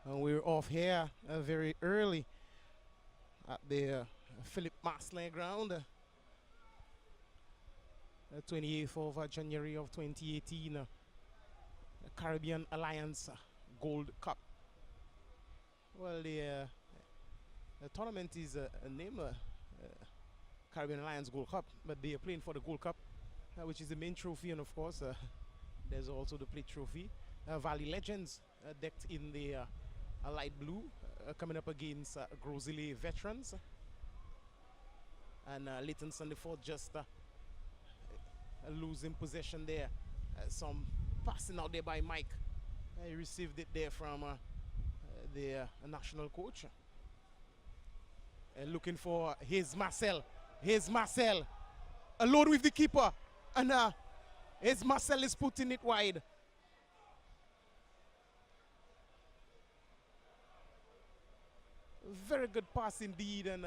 And we're off here very early at the Philip Marcelin ground, 28th of January of 2018, the Caribbean Alliance Gold Cup. Well, the tournament is named Caribbean Alliance Gold Cup, but they are playing for the Gold Cup, which is the main trophy, and of course, there's also the plate trophy. Valley Legends decked in the light blue, coming up against Gros Islet veterans. And Leighton Sandiford just losing possession there. Some passing out there by Mike. He received it there from the national coach. Looking for his Marcel. Here's Marcel. Alone with the keeper. And his Marcel is putting it wide. Very good pass indeed, and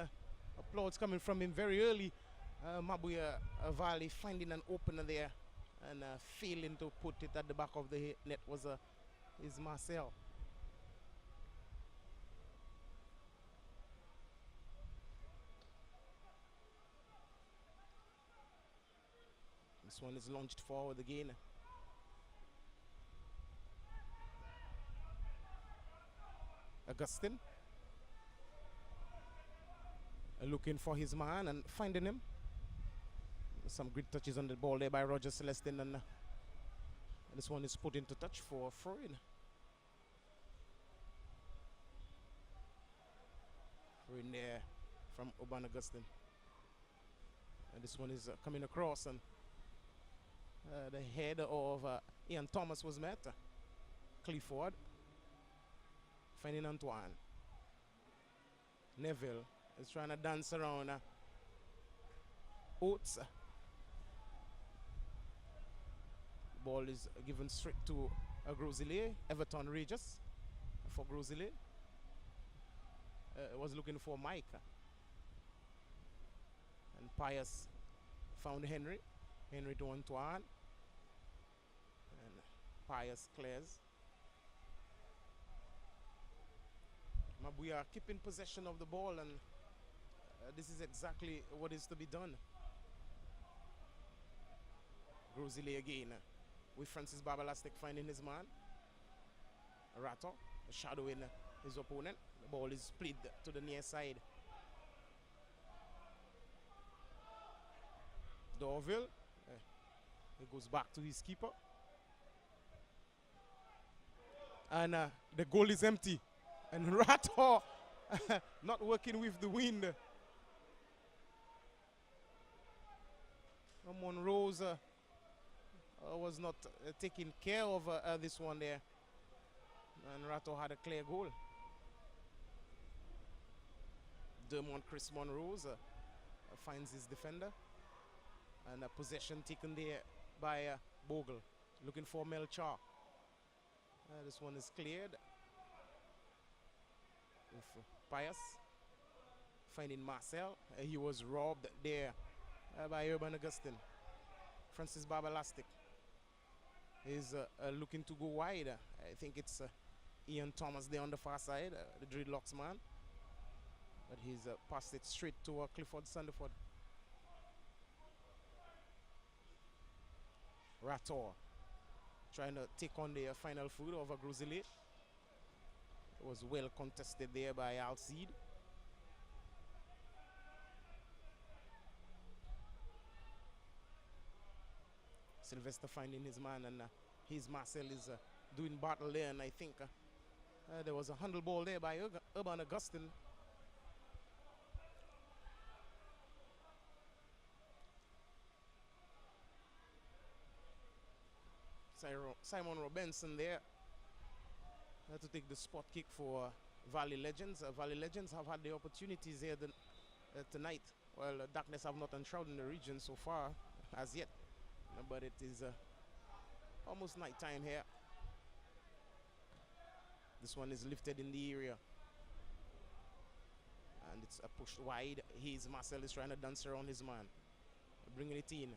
applause coming from him very early. Mabuya Valley finding an opener there and failing to put it at the back of the net was is Marcel. This one is launched forward again. Augustine looking for his man and finding him. Some great touches on the ball there by Roger Celestin, and this one is put into touch for Freud. Freud there from Urban Augustine. And this one is coming across, and the head of Ian Thomas was met. Clifford finding Antoine. Neville is trying to dance around Oates. Ball is given straight to Gros Islet. Everton Regis for Gros Islet. Was looking for Mike. And Pius found Henry. Henry to Antoine. And Pius clears. Mabuya keeping possession of the ball, and this is exactly what is to be done. Gros Islet again with Francis Babalastic finding his man. Rato shadowing his opponent. The ball is played to the near side. Dorville. He goes back to his keeper. And the goal is empty. And Rato not working with the wind. Monroe's was not taking care of this one there. And Rato had a clear goal. Dermont Chris Monroe's finds his defender. And a possession taken there by Bogle. Looking for Melchar. This one is cleared. With Pius finding Marcel. He was robbed there by Urban Augustine. Francis Babalastic is looking to go wide. I think it's Ian Thomas there on the far side, the dreadlocks man. But he's passed it straight to Clifford Sandiford. Rator trying to take on the final foot over Gros Islet. It was well contested there by Alcide. Sylvester finding his man, and his Marcel is doing battle there, and I think there was a handle ball there by Urban Augustine. Simon Robinson there to take the spot kick for Valley Legends. Valley Legends have had the opportunities here tonight. Well, darkness have not enshrouded the region so far as yet, but it is almost night time here. This one is lifted in the area, and it's pushed wide. Marcel is trying to dance around his man, bringing it in.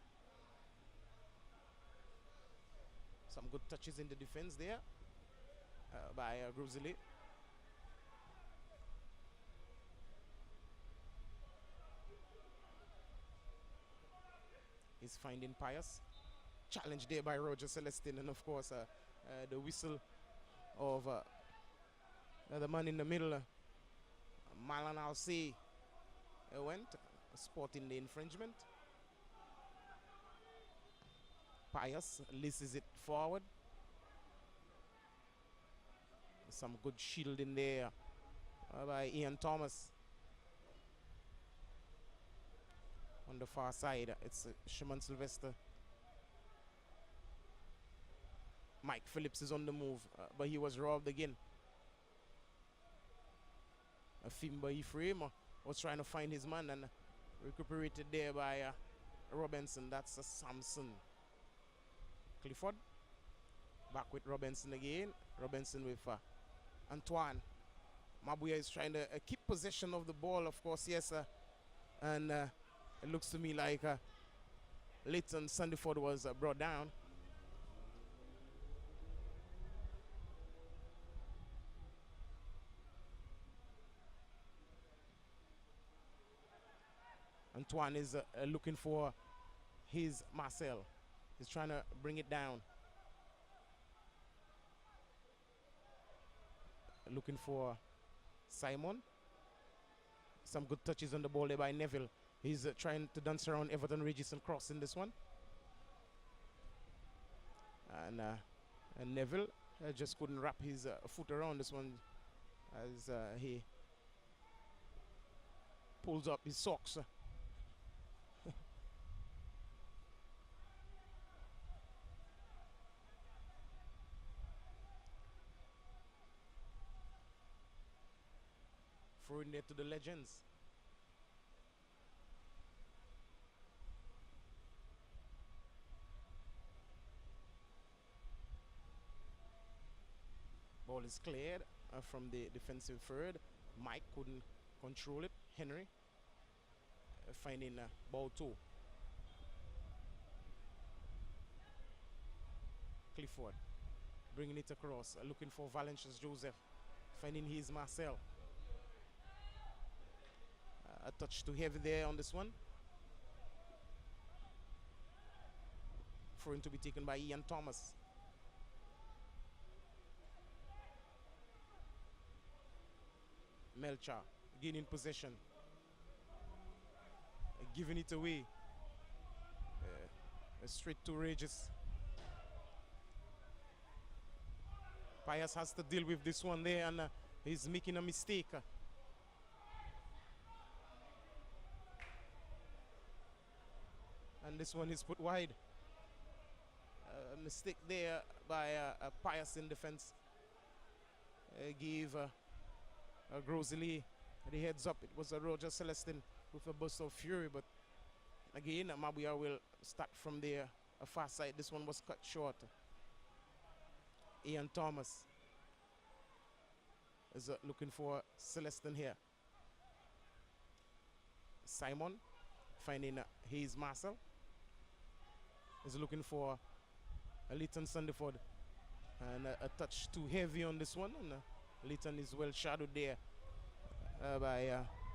Some good touches in the defense there by Gros Islet. He's finding Pius. Challenge there by Roger Celestin, and of course the whistle of the man in the middle, Malan Alsey, went, spotting the infringement. Pius leases it forward. Some good shielding there by Ian Thomas. On the far side, it's Shimon Sylvester. Mike Phillips is on the move, but he was robbed again. Fimba Ephraim was trying to find his man and recuperated there by Robinson. That's Samson. Clifford. Back with Robinson again. Robinson with Antoine. Mabuya is trying to keep possession of the ball, of course, yes. And it looks to me like Leighton Sandiford was brought down. Antoine is looking for his Marcel. He's trying to bring it down. Looking for Simon. Some good touches on the ball there by Neville. He's trying to dance around Everton Regis and crossing this one. And Neville just couldn't wrap his foot around this one as he pulls up his socks. Throwing there to the legends. Ball is cleared from the defensive third. Mike couldn't control it. Henry finding ball 2. Clifford bringing it across, looking for Valencius Joseph, finding his Marcel. A touch too heavy there on this one. Throwing to be taken by Ian Thomas. Melcher gaining possession. Giving it away. Straight to Regis. Pius has to deal with this one there, and he's making a mistake. And this one is put wide. A mistake there by Pius in defense. Gave Gros Islet the heads up. It was a Roger Celestin with a burst of fury, but again Mabuya will start from there, a far side. This one was cut short. Ian Thomas is looking for Celestin here. Simon finding Hayes Marcel is looking for Leighton Sandiford, and a touch too heavy on this one, and Leighton is well shadowed there by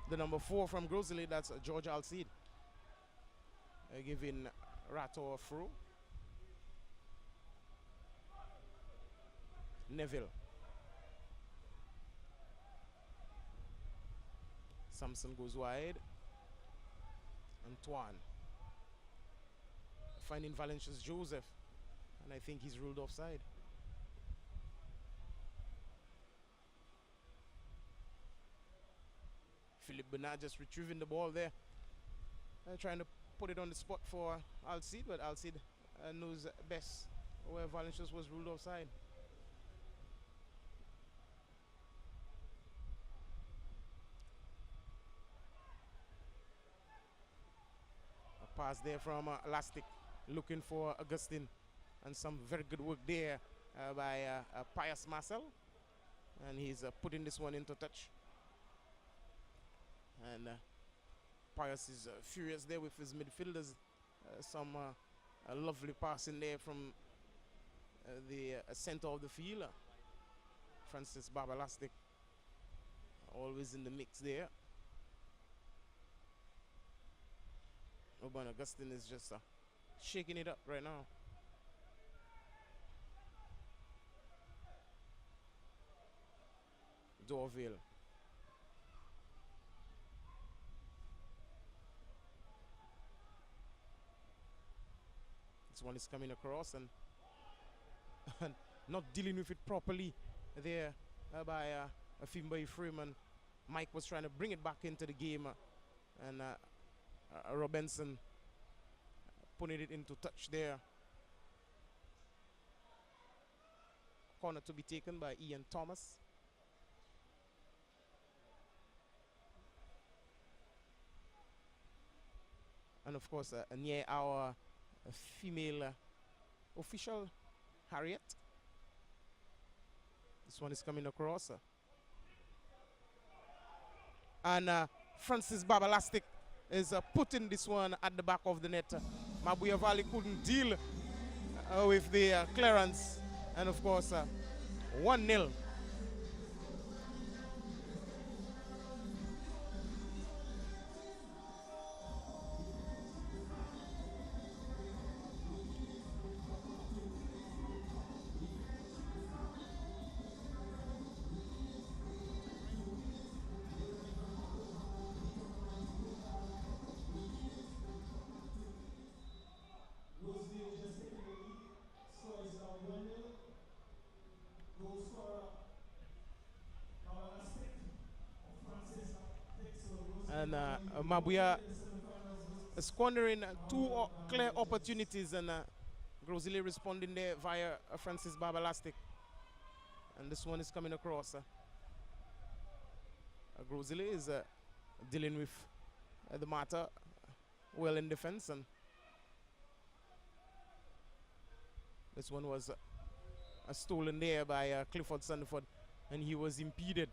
the number 4 from Gros Islet. That's George Alcide, giving Rato a throw. Neville. Samson goes wide. Antoine finding Valencius Joseph, and I think he's ruled offside. Philip Bernard just retrieving the ball there, trying to put it on the spot for Alcide, but Alcide knows best where Valencius was ruled offside. A pass there from Elastic, looking for Augustine, and some very good work there by Pius Marcel, and he's putting this one into touch. And Pius is furious there with his midfielders. Some lovely passing there from the center of the field. Francis Babalastic always in the mix there. Urban Augustine is just shaking it up right now. Dorville. This one is coming across and not dealing with it properly there by Fimbai Freeman. Mike was trying to bring it back into the game and Robinson putting it into touch there. Corner to be taken by Ian Thomas. And of course, near our female official, Harriet. This one is coming across. And Francis Babalastic is putting this one at the back of the net. Mabuya Valley couldn't deal with the clearance. And of course, 1-0. And Mabuya squandering two clear opportunities, and Gros Islet responding there via Francis Babalastic. And this one is coming across. Gros Islet is dealing with the matter well in defense, and this one was stolen there by Clifford Sandford, and he was impeded.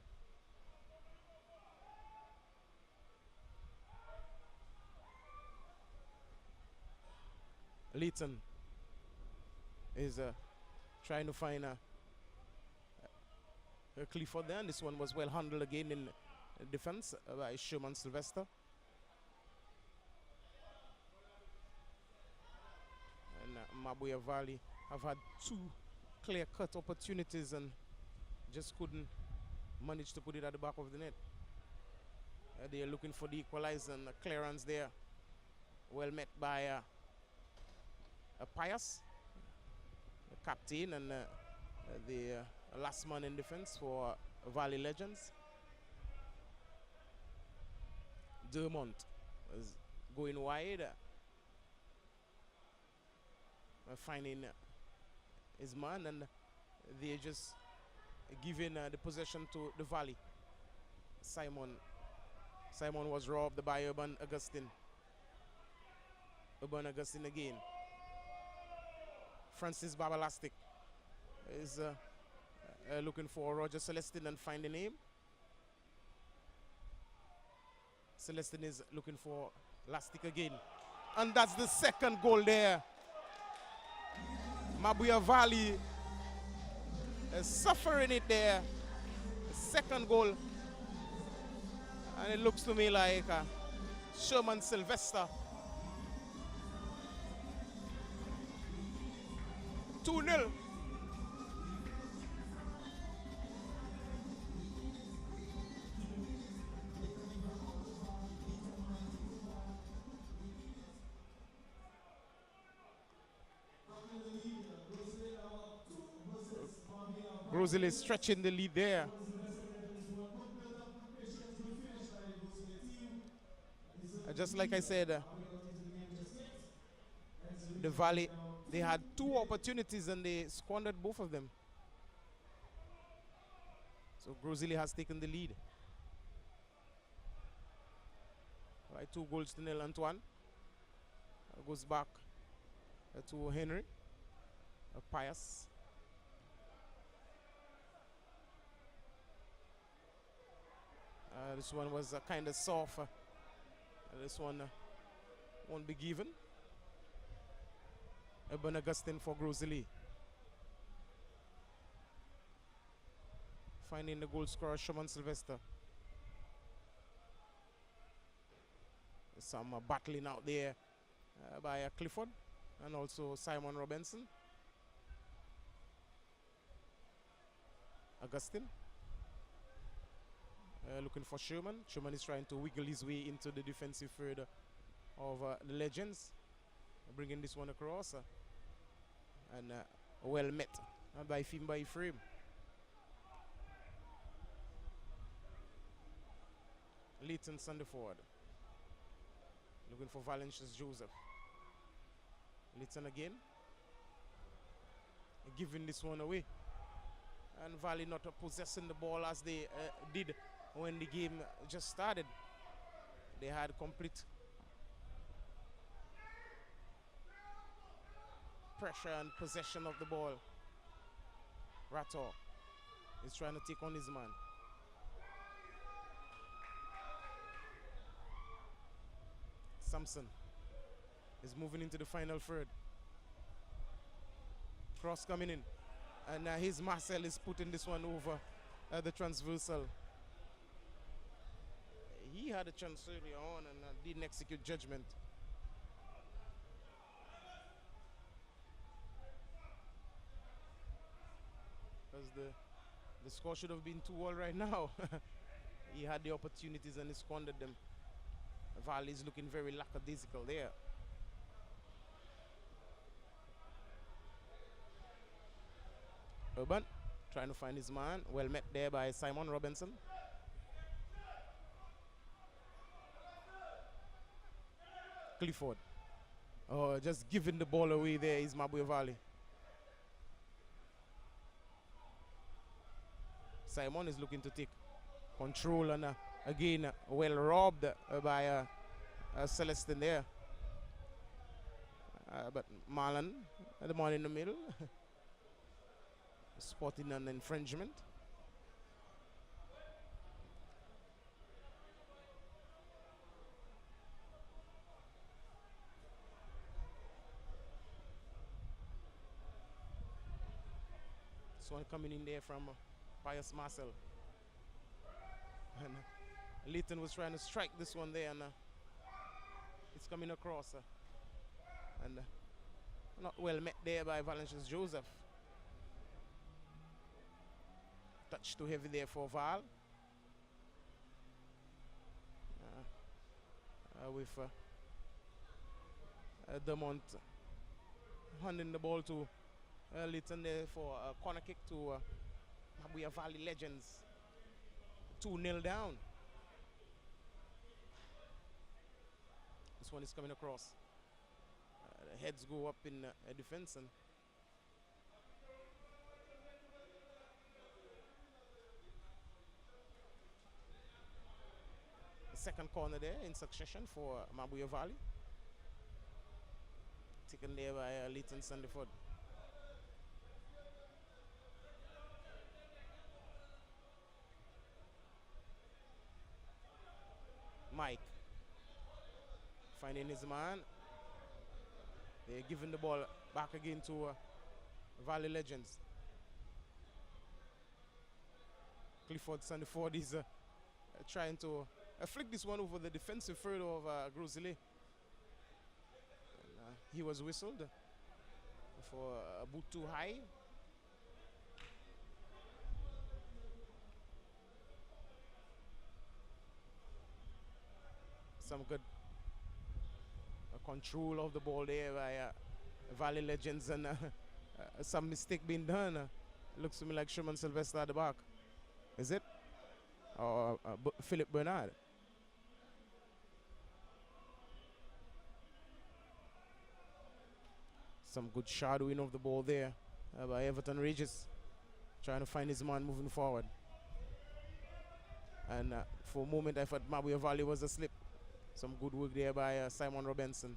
Leighton is trying to find a Clifford there, and this one was well handled again in defense by Sherman Sylvester. And Mabuya Valley have had two clear-cut opportunities and just couldn't manage to put it at the back of the net. They are looking for the equalizer, and clearance there, well met by Pius, the captain, and the last man in defense for Valley Legends. Dermont is going wide, finding his man, and they're just giving the possession to the Valley. Simon was robbed by Urban Augustine. Urban Augustine again. Francis Babalastic is looking for Roger Celestin and finding him. Celestin is looking for Lastic again. And that's the second goal there. Mabuya Valley is suffering it there. The second goal. And it looks to me like Sherman Sylvester. 2-0. Gros Islet is stretching the lead there. Just like I said, the Valley, they had two opportunities and they squandered both of them. So Gros Islet has taken the lead. All right, 2-0 Antoine. Goes back to Henry. Pius. This one was kind of soft. This one won't be given. Urban Augustine for Gros Islet. finding the goal scorer, Shimon Sylvester. Some battling out there by Clifford and also Simon Robinson. Augustine looking for Sherman. Sherman is trying to wiggle his way into the defensive third of the Legends, bringing this one across and well met by Fimba Ephraim. Leighton Sandiford looking for Valencius Joseph. Leighton again, giving this one away, and Valley not possessing the ball as they did when the game just started. They had complete pressure and possession of the ball. Rator is trying to take on his man. Sampson is moving into the final third. Cross coming in, and his Marcel is putting this one over the transversal. He had a chance earlier on and didn't execute judgment. Because the score should have been 2-2 right now. He had the opportunities and he squandered them. Valley is looking very lackadaisical there. Urban trying to find his man. Well met there by Simon Robinson. Clifford. Oh, just giving the ball away there is Mabwe Valley. Simon is looking to take control and again well robbed by Celestin there. But Marlon, the man in the middle, spotting an infringement. This one coming in there from Pius Marcel. And Leighton was trying to strike this one there, and it's coming across. And not well met there by Valencius Joseph. Touch too heavy there for Val. With Demont handing the ball to Leighton there for a corner kick to Mabuya Valley Legends. 2-0 down. This one is coming across. The heads go up in defense, and the second corner there in succession for Mabuya Valley. Taken there by Leighton Sandiford. Mike finding his man. They're giving the ball back again to Valley Legends. Clifford Sandiford is trying to flick this one over the defensive third of Gros Islet. He was whistled for a boot too high. Some good control of the ball there by Valley Legends, and some mistake being done. Looks to me like Sherman Sylvester at the back. Is it? Or Philip Bernard? Some good shadowing of the ball there by Everton Regis, trying to find his man moving forward. And for a moment I thought Mabuya Valley was asleep. Some good work there by Simon Robinson.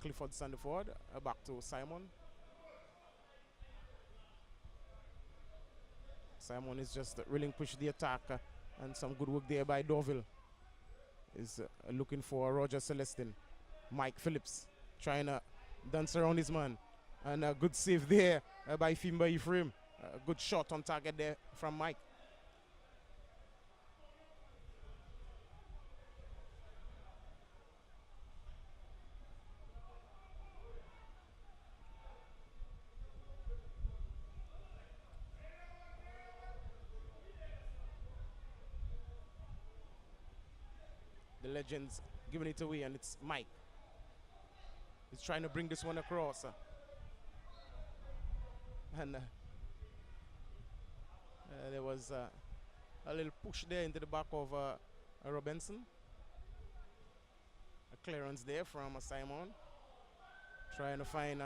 Clifford Sandiford, back to Simon. Simon is just relinquished the attack, and some good work there by Dorville. Is looking for Roger Celestin. Mike Phillips trying to dance around his man, and a good save there by Fimba Ephraim. A good shot on target there from Mike. The Legends giving it away, and it's Mike. He's trying to bring this one across. And there was a little push there into the back of Robinson. A clearance there from Simon. Trying to find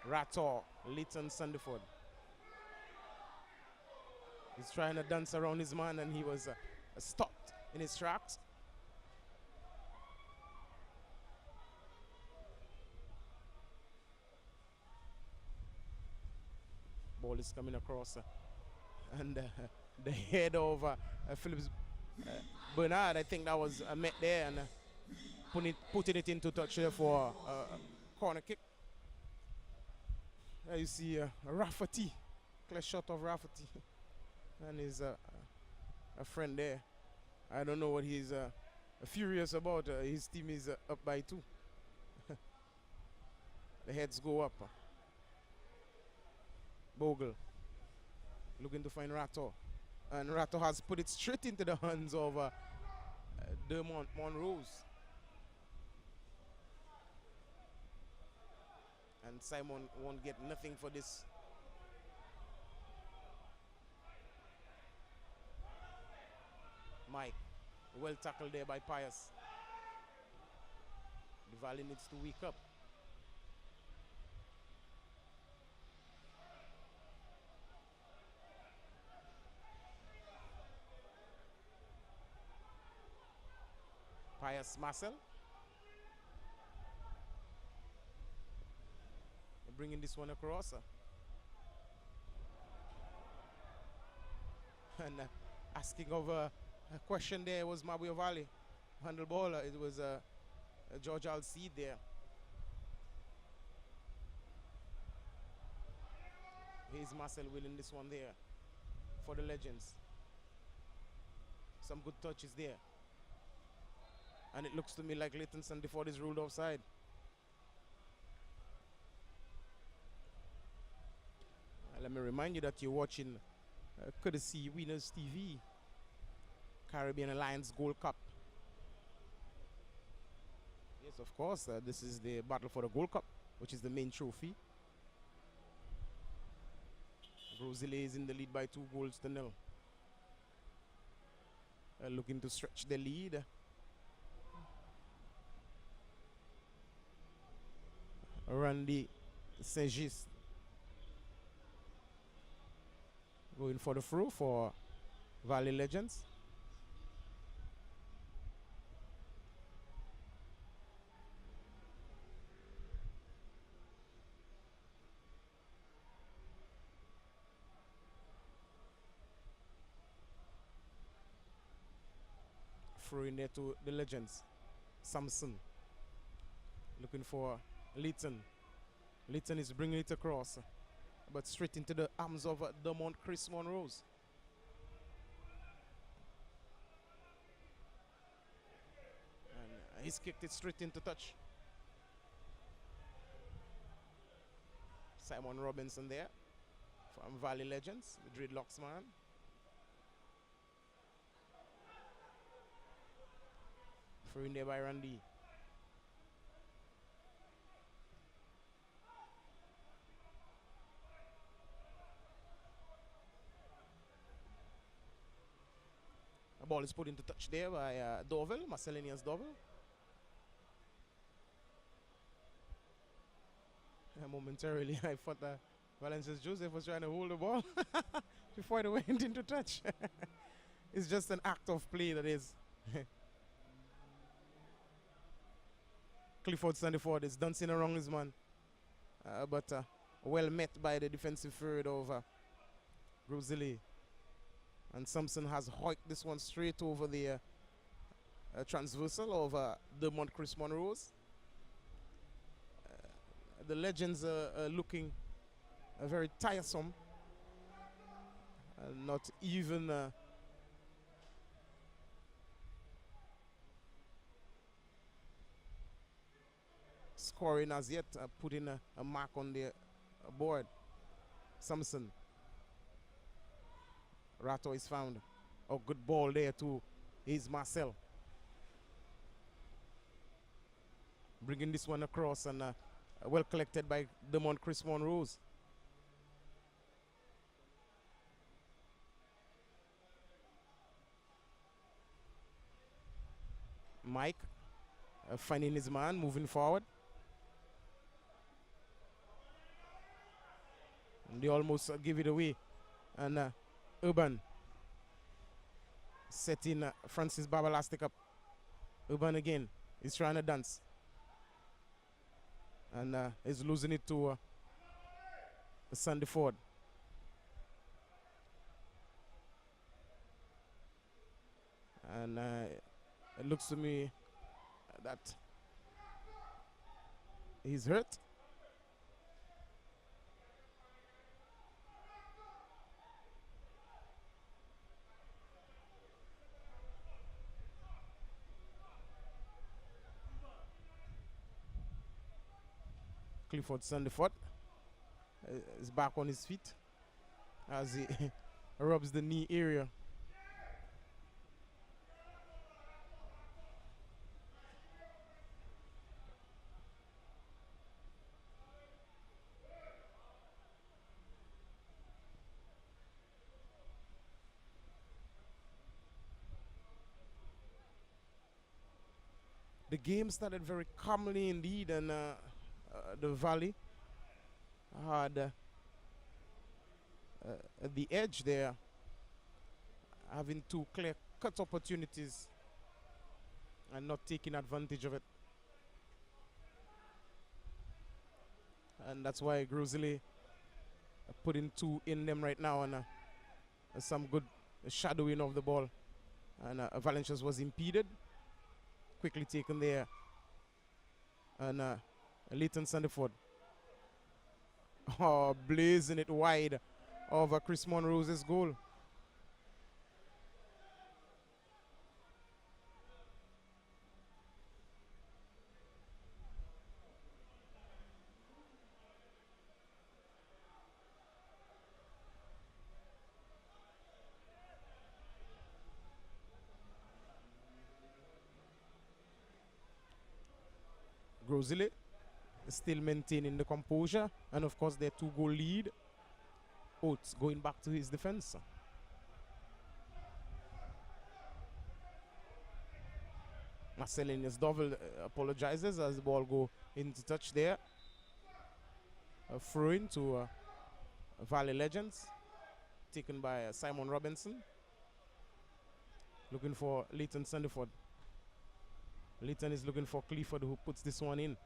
Rator, Leighton Sandiford. He's trying to dance around his man, and he was stopped in his tracks. Ball is coming across, and the head of Phillips Bernard, I think that was met there, and putting it into touch there for a corner kick. There you see Rafferty, clear shot of Rafferty, and his a friend there. I don't know what he's furious about. His team is up by 2. The heads go up. Bogle looking to find Rato, and Rato has put it straight into the hands of Dermont Monrose. And Simon won't get nothing for this. Mike, well tackled there by Pius. The Valley needs to wake up. Pius Marcel. Bringing this one across. And asking of a question there was Mabuyo Valley. Handle ball, it was George Alseed there. Here's Marcel winning this one there for the Legends. Some good touches there. And it looks to me like Leighton Sandiford is ruled offside. Let me remind you that you're watching courtesy Winners TV, Caribbean Alliance Gold Cup. Yes, of course, this is the battle for the Gold Cup, which is the main trophy. Gros Islet is in the lead by 2-0. Looking to stretch the lead. Randy Saint-Just going for the throw for Valley Legends. Throw in there to the Legends. Samson looking for Leighton. Leighton is bringing it across, but straight into the arms of Dermont Chris Monrose. And he's kicked it straight into touch. Simon Robinson there from Valley Legends, the Dreadlocks man. Through in there by Randy. The ball is put into touch there by Dorville, Marcelinius Dorville. Momentarily, I thought that Valencius Joseph was trying to hold the ball before it went into touch. It's just an act of play, that is. Clifford Sandiford is dancing around his man, but well met by the defensive third of Gros Islet. And Sampson has hoiked this one straight over the transversal of Dermont Chris Monrose. The Legends are looking very tiresome Not even scoring as yet, putting a mark on the board. Samson. Rato is found. Oh, good ball there to is Marcel. Bringing this one across and well collected by Chris Monrose. Mike finding his man, moving forward. And they almost give it away. And Urban setting Francis Babalastic up. Urban again. He's trying to dance. And is losing it to Sandy Ford. And it looks to me that he's hurt. Clifford Sandiford is back on his feet as he rubs the knee area. The game started very calmly indeed, and the Valley had at the edge there, having two clear-cut opportunities and not taking advantage of it. And that's why Gros Islet putting two in them right now, and some good shadowing of the ball. And Valencias was impeded. Quickly taken there. And Leighton Sandiford. Oh, blazing it wide over Chris Monrose's goal. Gros Islet still maintaining the composure, and of course their 2-goal lead. Oates going back to his defense. Marcelinius Dovell apologizes as the ball go into touch there. Throw in to Valley Legends, taken by Simon Robinson. Looking for Leighton Sandiford. Leighton is looking for Clifford, who puts this one in.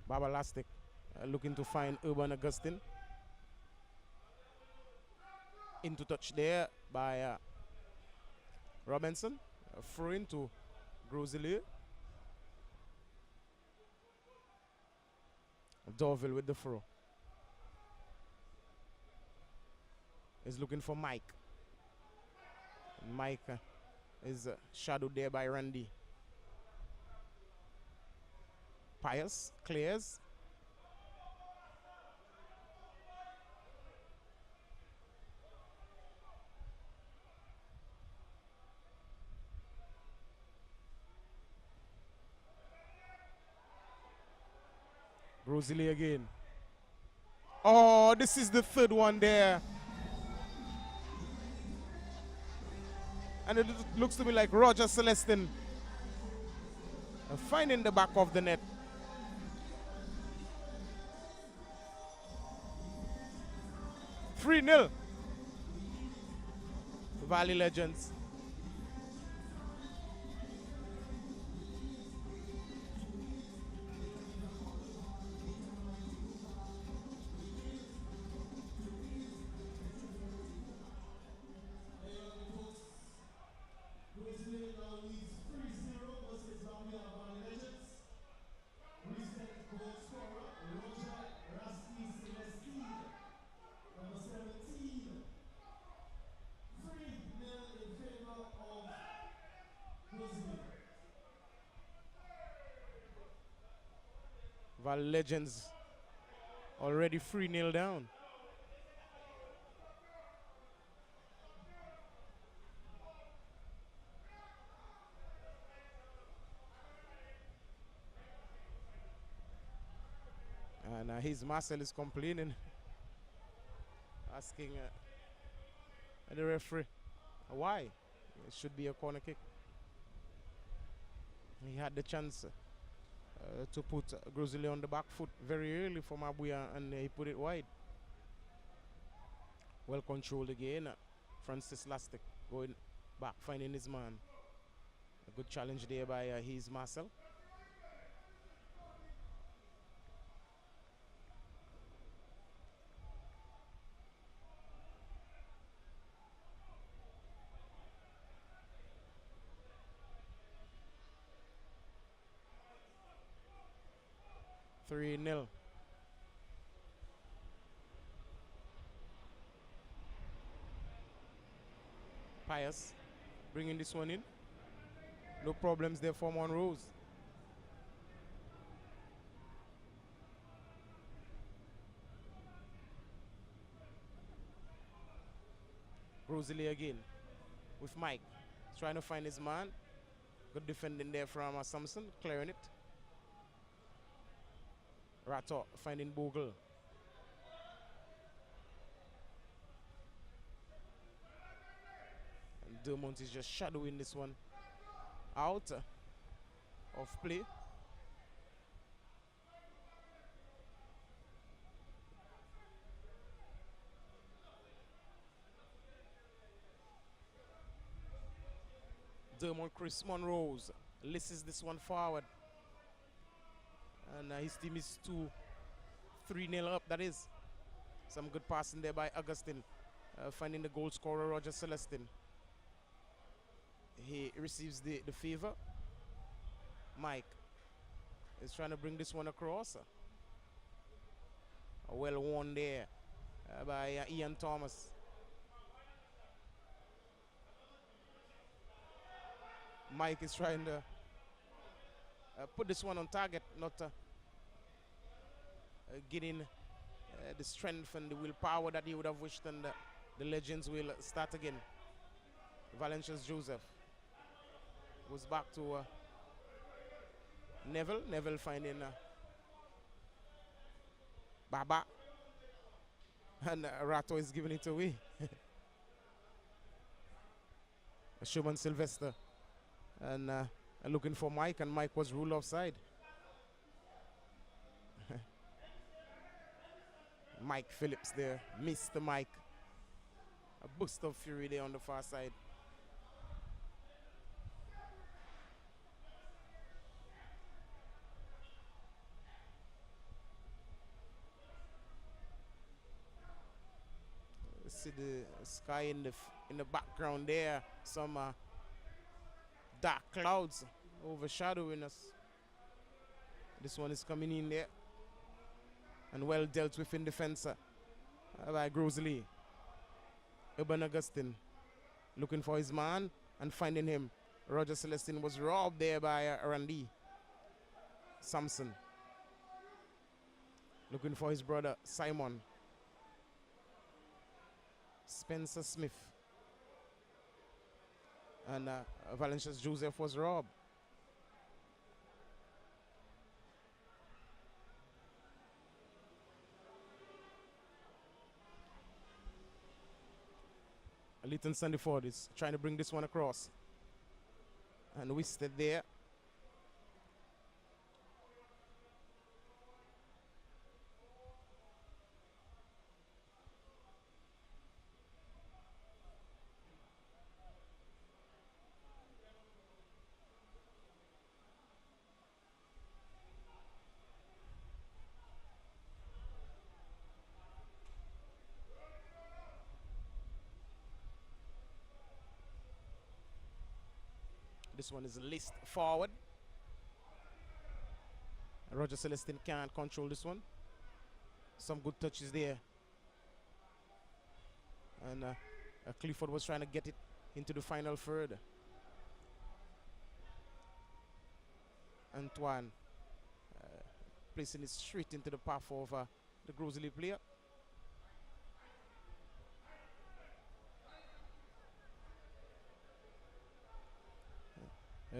Babalastic looking to find Urban Augustine. Into touch there by Robinson. Throw into Gros Islet. Dorville with the throw. Is looking for Mike. Mike is shadowed there by Randy. Pius clears. Gros Islet again. Oh, this is the third one there. And it looks to me like Roger Celestin finding the back of the net. (3-0). Valley Legends. Our Legends already 3-0 down. And his Marcel is complaining, asking the referee why it should be a corner kick. He had the chance to put Gros Islet on the back foot very early for Mabuya, and he put it wide. Well controlled again. Francis Lastic going back, finding his man. A good challenge there by his Marcel. Three 0. Pius bringing this one in. No problems there for Monrose. Gros Islet again with Mike. He's trying to find his man. Good defending there from Samson, clearing it. Rato finding Bogle. And Dermont is just shadowing this one out of play. Dermont Chris Monrose lisses this one forward. And his team is 3-0 up, that is. Some good passing there by Augustine. Finding the goal scorer, Roger Celestin. He receives the favor. Mike is trying to bring this one across. Well won there by Ian Thomas. Mike is trying to put this one on target, not getting the strength and the willpower that he would have wished, and the Legends will start again. Valencius Joseph goes back to Neville. Neville finding Baba, and Rato is giving it away. Schumann Sylvester and looking for Mike, and Mike was ruled offside. Mike Phillips there, Mr. Mike. A burst of fury there on the far side. See the sky in the background there. Some dark clouds overshadowing us. This one is coming in there, and well dealt with in defense by Gros Islet. Urban Augustine looking for his man and finding him. Roger Celestin was robbed there by Randy Sampson. Looking for his brother Simon. Spencer Smith. And Valencius Joseph was robbed. Leighton Sandiford is trying to bring this one across. And Wisted there. This one is list forward. Roger Celestin can't control this one. Some good touches there. And Clifford was trying to get it into the final third. Antoine placing it straight into the path of the Gros Islet player.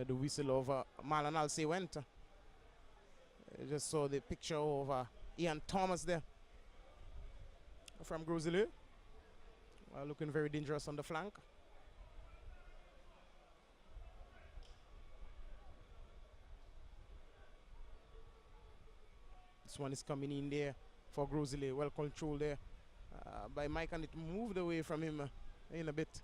The whistle of Marlon Alsey went. Just saw the picture of Ian Thomas there from Gros Islet. Looking very dangerous on the flank. This one is coming in there for Gros Islet. Well controlled there by Mike, and it moved away from him in a bit.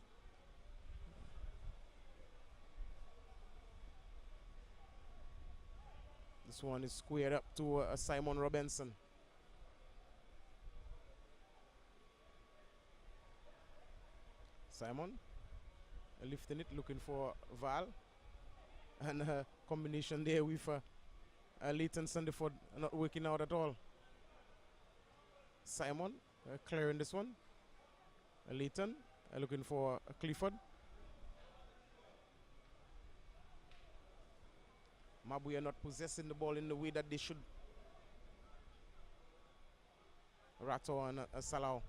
This one is squared up to Simon Robinson. Simon lifting it, looking for Val. And combination there with Leighton Sandiford not working out at all. Simon clearing this one. Leighton looking for Clifford. Mabuya not possessing the ball in the way that they should. Rato and Salau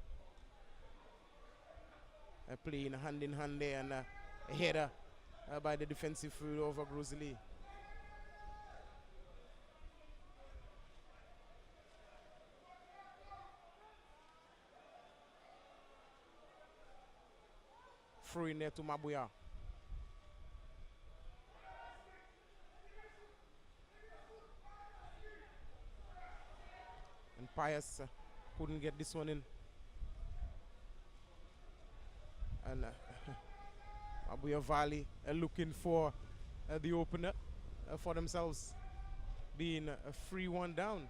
playing hand in hand there, and a header by the defensive field over Gros Islet. Throw in there to Mabuya. And Pius couldn't get this one in. And Mabuya Valley looking for the opener for themselves, being a 3-1 down.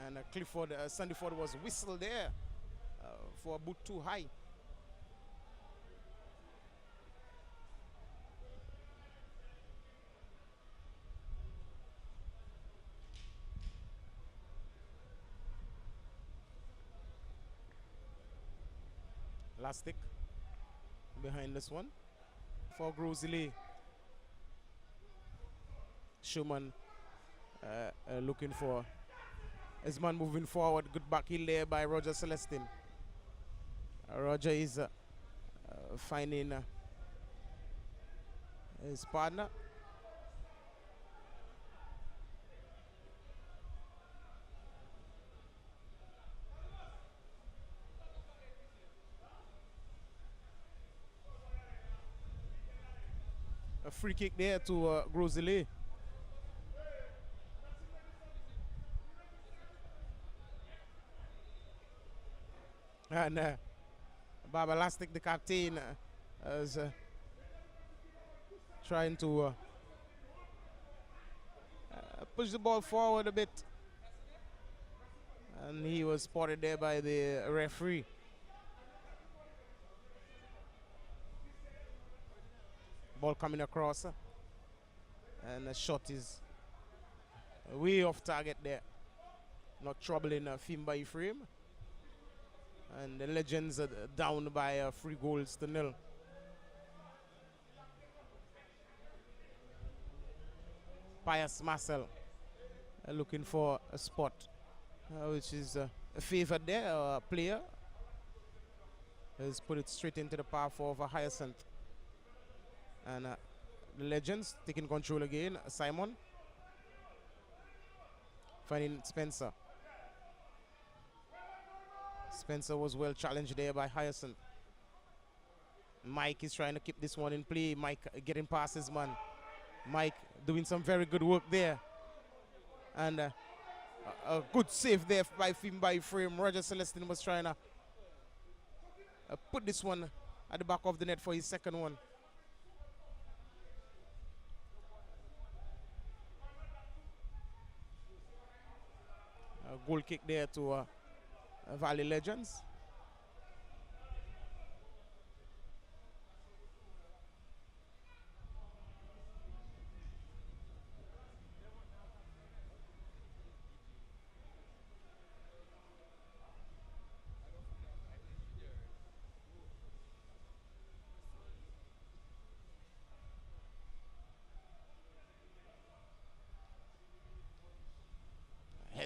And Clifford, Sandiford was whistled there for a boot too high. Lastic behind this one for Gros Islet. Schumann looking for his man moving forward. Good back heel there by Roger Celestine. Roger is finding his partner. A free kick there to Gros Islet. And Baba Lastic, the captain, is trying to push the ball forward a bit. And he was spotted there by the referee. Ball coming across. And the shot is way off target there. Not troubling Fimba Ephraim. And the Legends are down by 3-0. Pius Marcel looking for a spot, which is favored there. Player has put it straight into the path of Hyacinth. And the Legends taking control again. Simon finding Spencer. Spencer was well challenged there by Hyacinth. Mike is trying to keep this one in play. Mike getting past his man. Mike doing some very good work there. And a good save there by Fimba Ephraim. Roger Celestine was trying to put this one at the back of the net for his second one. A goal kick there to Valley Legends.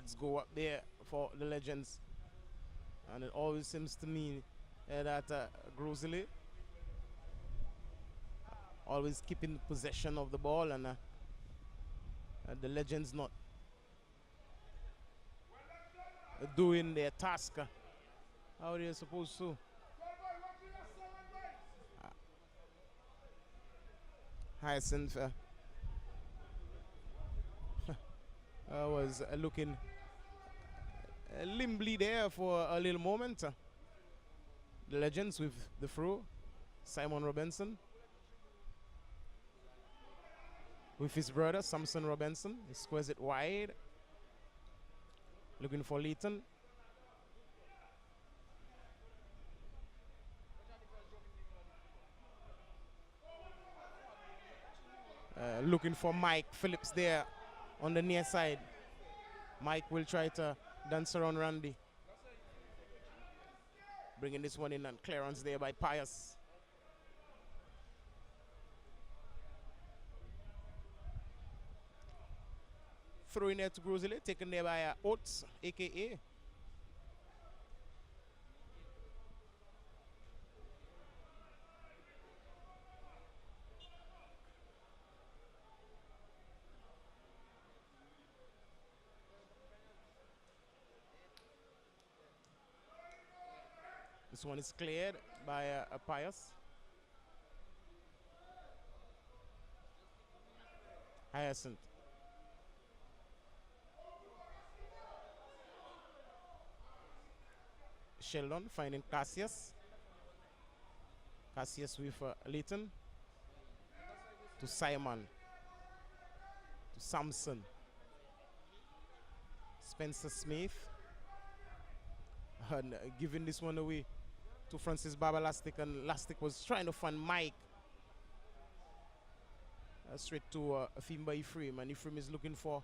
let's go up there for the Legends. And it always seems to me that Gros Islet always keeping possession of the ball, and the Legends not doing their task how they're supposed to. Hyacinth was looking limbly there for a little moment. The Legends with the throw. Simon Robinson with his brother Samson Robinson. He squares it wide. Looking for Leighton. Looking for Mike Phillips there on the near side. Mike will try to dance around Randy. Bringing this one in, and clearance there by Pius. Throwing there to Gros Islet, taken there by Oates, a.k.a. This one is cleared by a Pius. Hyacinth. Sheldon finding Cassius. Cassius with Leighton. To Simon. To Samson. Spencer Smith. And giving this one away to Francis Baba Lastic, and Lastic was trying to find Mike. Straight to Fimba Ephraim, and Ephraim is looking for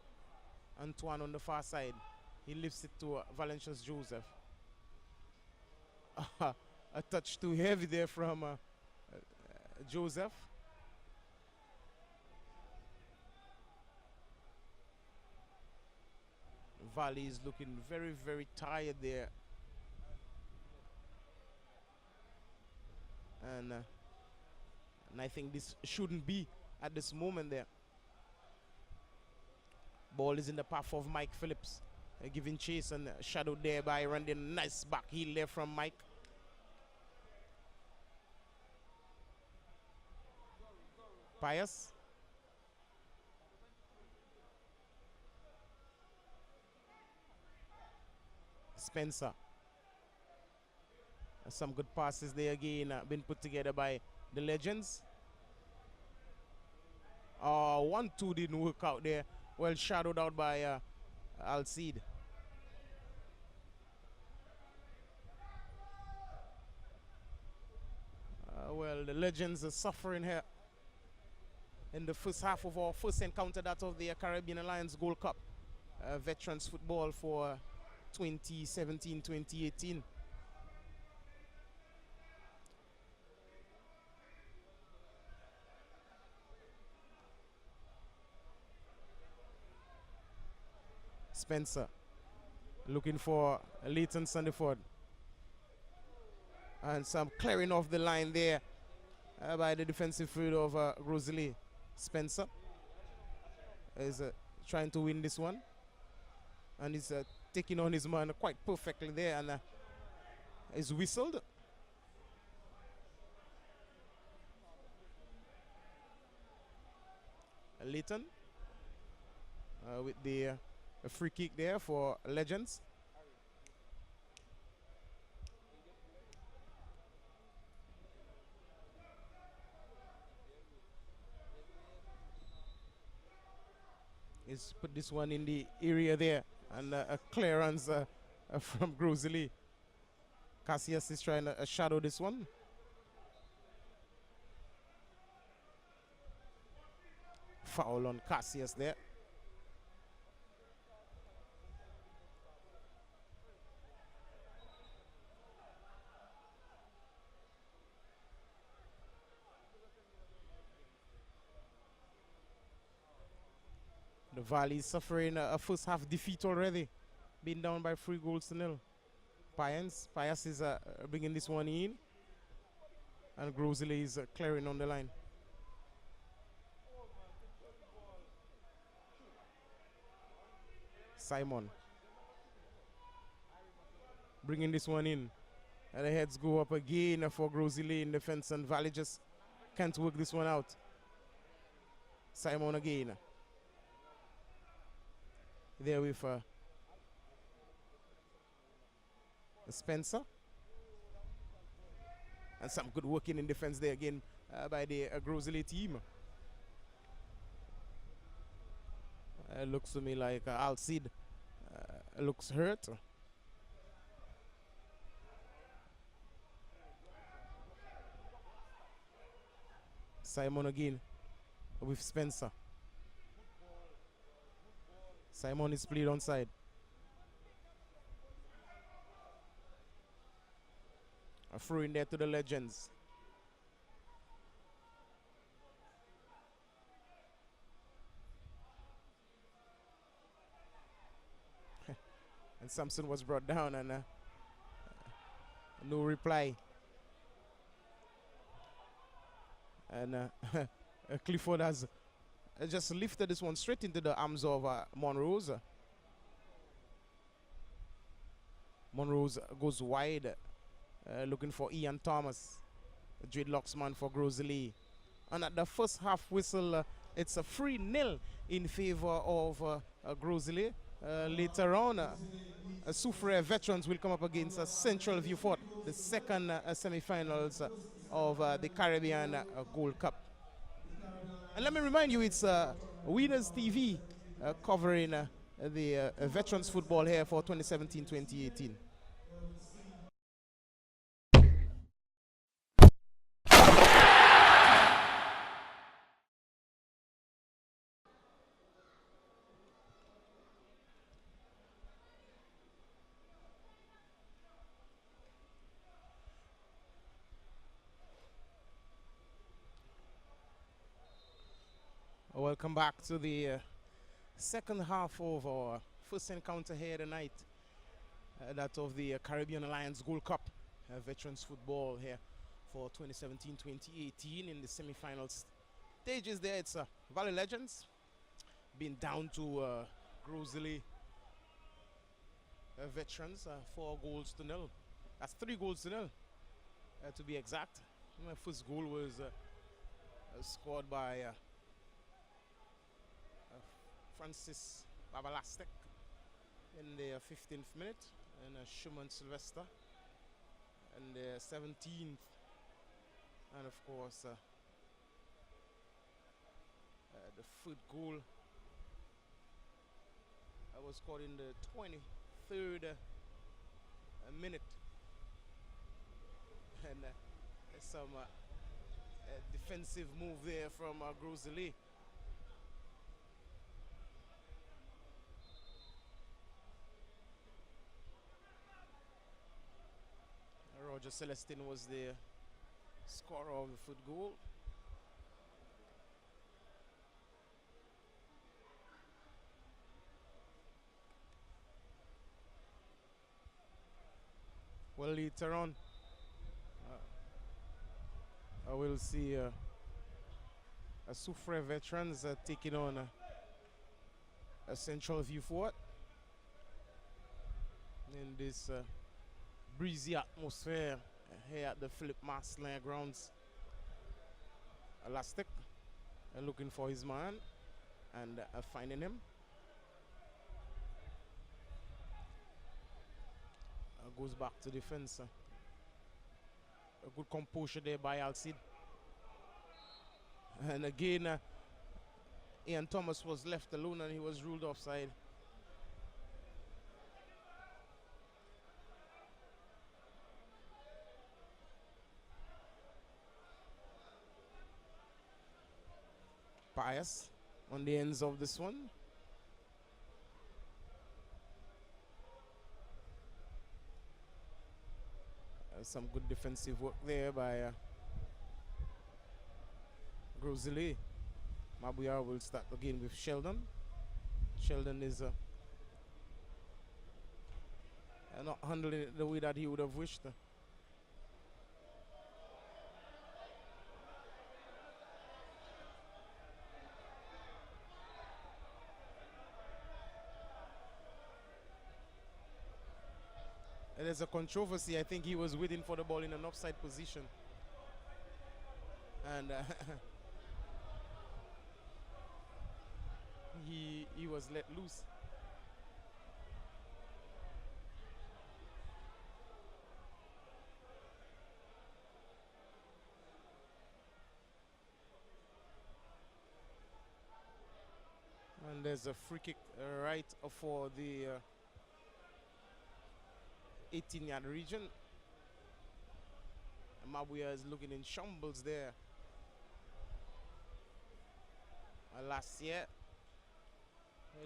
Antoine on the far side. He lifts it to Valencius Joseph. A touch too heavy there from Joseph. Valley is looking very, very tired there. And I think this shouldn't be at this moment there. Ball is in the path of Mike Phillips. Giving chase, and shadowed there by Randy. Nice back heel there from Mike. Pius. Spencer. Some good passes there again, been put together by the Legends. 1-2 didn't work out there. Well shadowed out by Alcide. Well, the Legends are suffering here in the first half of our first encounter, that of the Caribbean Alliance Gold Cup Veterans Football for 2017-2018. Spencer looking for Leighton Sandiford. And some clearing off the line there by the defensive field of Gros Islet. Spencer is trying to win this one. And he's taking on his man quite perfectly there, and is whistled. Leighton with the free kick there for Legends. He's put this one in the area there, and a clearance from Gros Islet. Cassius is trying to shadow this one. Foul on Cassius there. The Valley is suffering a first half defeat already Being down by 3 goals to 0. Pius is bringing this one in, and Gros Islet is clearing on the line. Simon bringing this one in, and the heads go up again for Gros Islet in defense, and Valley just can't work this one out. Simon again. There with Spencer. And some good working in defense there again by the Gros Islet team. Looks to me like Alcide looks hurt. Simon again with Spencer. Simon is played onside. A throw in there to the Legends. And Samson was brought down, and no reply. And Clifford has just lifted this one straight into the arms of Monrose. Monrose goes wide, looking for Ian Thomas, dreadlocks man for Gros Islet. And at the first half whistle, it's a 3-0 in favor of Gros Islet. Later on, Soufrière Veterans will come up against Central Vieux-Fort, the second semi-finals of the Caribbean Gold Cup. And let me remind you, it's Winners TV covering the Veterans football here for 2017-2018. Welcome back to the second half of our first encounter here tonight, that of the Caribbean Alliance Gold Cup Veterans Football here for 2017-2018 in the semi-finals stages. There it's Valley Legends being down to Gros Islet Veterans, 4-0. That's 3-0 to be exact. My first goal was scored by Francis Babalastek in the 15th minute, and Schumann Sylvester in the 17th, and of course the third goal was scored in the 23rd minute, and some defensive move there from Gros Islet. Roger Celestine was the scorer of the foot goal. Well, later on, I will see a Soufrière Veterans taking on a Central Vieux-Fort in this breezy atmosphere here at the Philip Marcelin grounds. Elastic looking for his man and finding him. Goes back to defense. A good composure there by Alcide. And again, Ian Thomas was left alone and he was ruled offside. Pius on the ends of this one. Some good defensive work there by Gros Islet. Mabuyar will start again with Sheldon. Sheldon is not handling it the way that he would have wished. And there's a controversy. I think he was waiting for the ball in an offside position. And he was let loose. And there's a free kick right for the 18-yard region. Mabuya is looking in shambles there. Last year,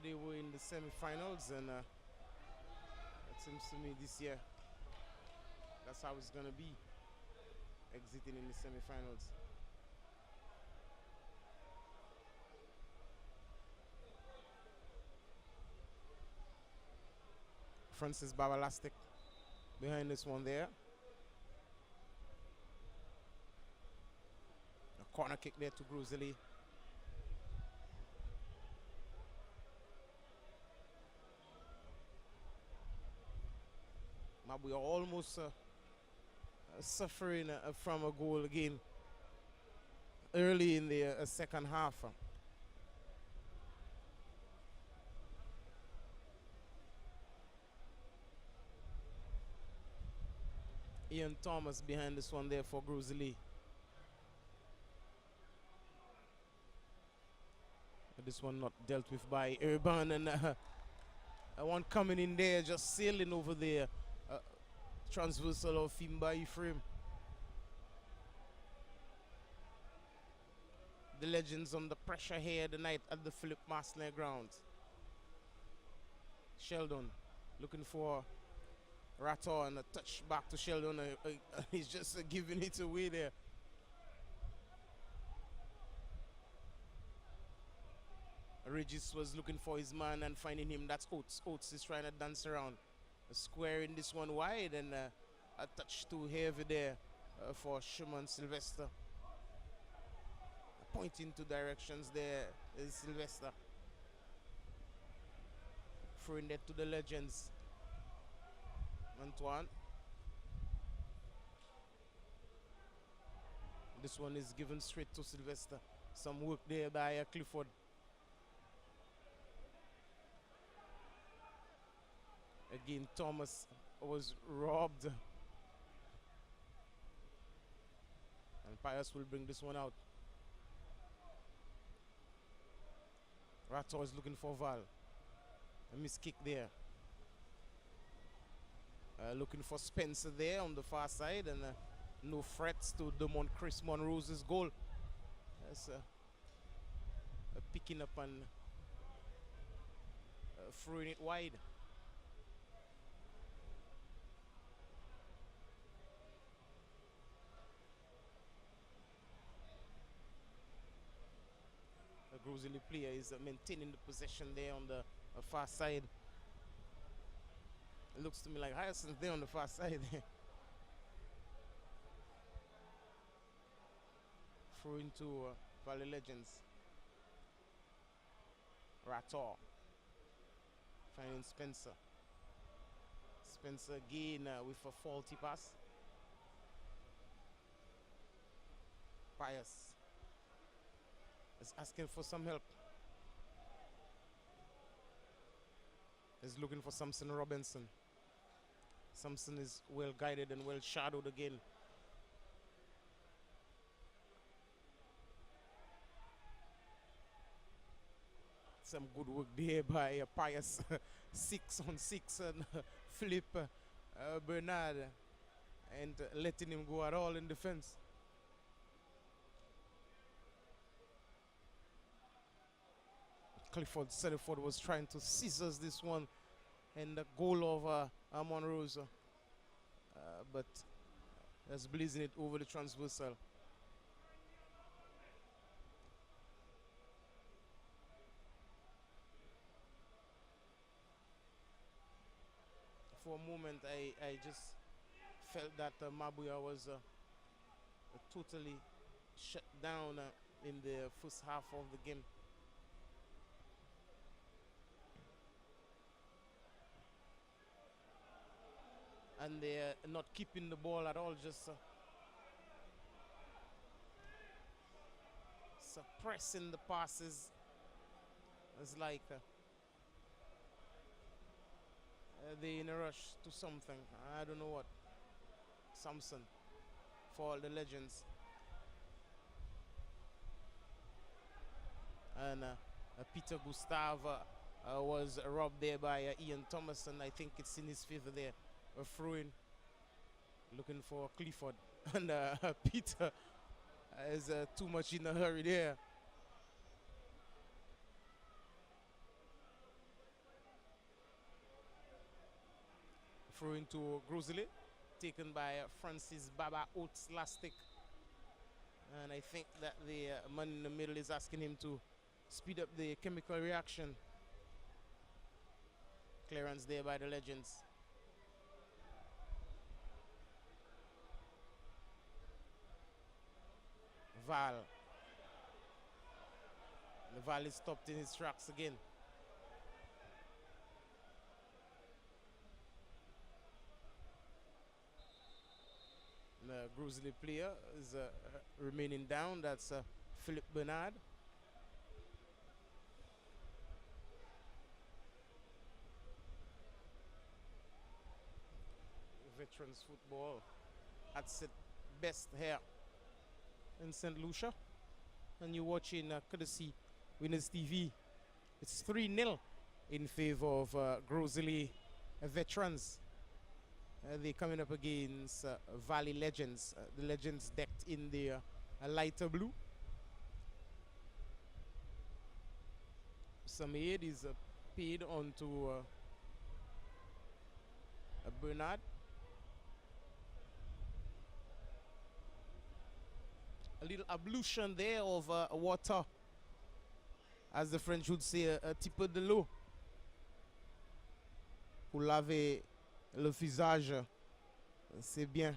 they were in the semi-finals, and it seems to me this year that's how it's going to be, exiting in the semi-finals. Francis Babalastic behind this one there. A corner kick there to Gros Islet. We are almost suffering from a goal again early in the second half. Ian Thomas behind this one there for Gros Islet. This one not dealt with by Urban, and one coming in there just sailing over there. Transversal of Fimba Ephraim. The Legends under pressure here tonight at the Philip Marsner grounds. Sheldon looking for Rator, and a touch back to Sheldon. He's just giving it away there. Regis was looking for his man and finding him. That's Oates. Oates is trying to dance around. Squaring this one wide, and a touch too heavy there for Shimon Sylvester. Pointing to directions there is Sylvester. Throwing that to the Legends. Antoine. This one is given straight to Sylvester. Some work there by Clifford. Again, Thomas was robbed. And Pius will bring this one out. Rato is looking for Val. A miss kick there. Looking for Spencer there on the far side, and no threats to Chris Monrose's goal. That's picking up and throwing it wide. The Gros Islet player is maintaining the possession there on the far side. It looks to me like Hyacinth there on the far side. Throw into Valley Legends. Rator. Finding Spencer. Spencer again with a faulty pass. Pius is asking for some help. Is looking for Samson Robinson. Samson is well guided and well shadowed again. Some good work there by Pius. 6 on 6 and Philip Bernard, and letting him go at all in defense. Clifford Sediford was trying to scissors this one, and the goal of Monrose, but that's blazing it over the transversal. For a moment, I just felt that Mabuya was totally shut down in the first half of the game. And they're not keeping the ball at all, just suppressing the passes. It's like they're in a rush to something. I don't know what. Samson for all the legends. And Peter Gustav was robbed there by Ian Thomas, and I think it's in his favor there. Throwing, looking for Clifford, and Peter is too much in a hurry there. Throwing to Gros Islet, taken by Francis Baba Oates Lastic. And I think that the man in the middle is asking him to speed up the chemical reaction. Clearance there by the legends. Val. The Val is stopped in his tracks again. The Gros Islet player is remaining down. That's Philip Bernard. Veterans football at its best here in St. Lucia. And you're watching courtesy Winners TV. It's 3-0 in favor of Gros Islet Veterans. They're coming up against Valley Legends. The Legends decked in the lighter blue. Some aid is paid onto Bernard. A little ablution there of water, as the French would say, a petit de l'eau, pour laver le visage. C'est bien.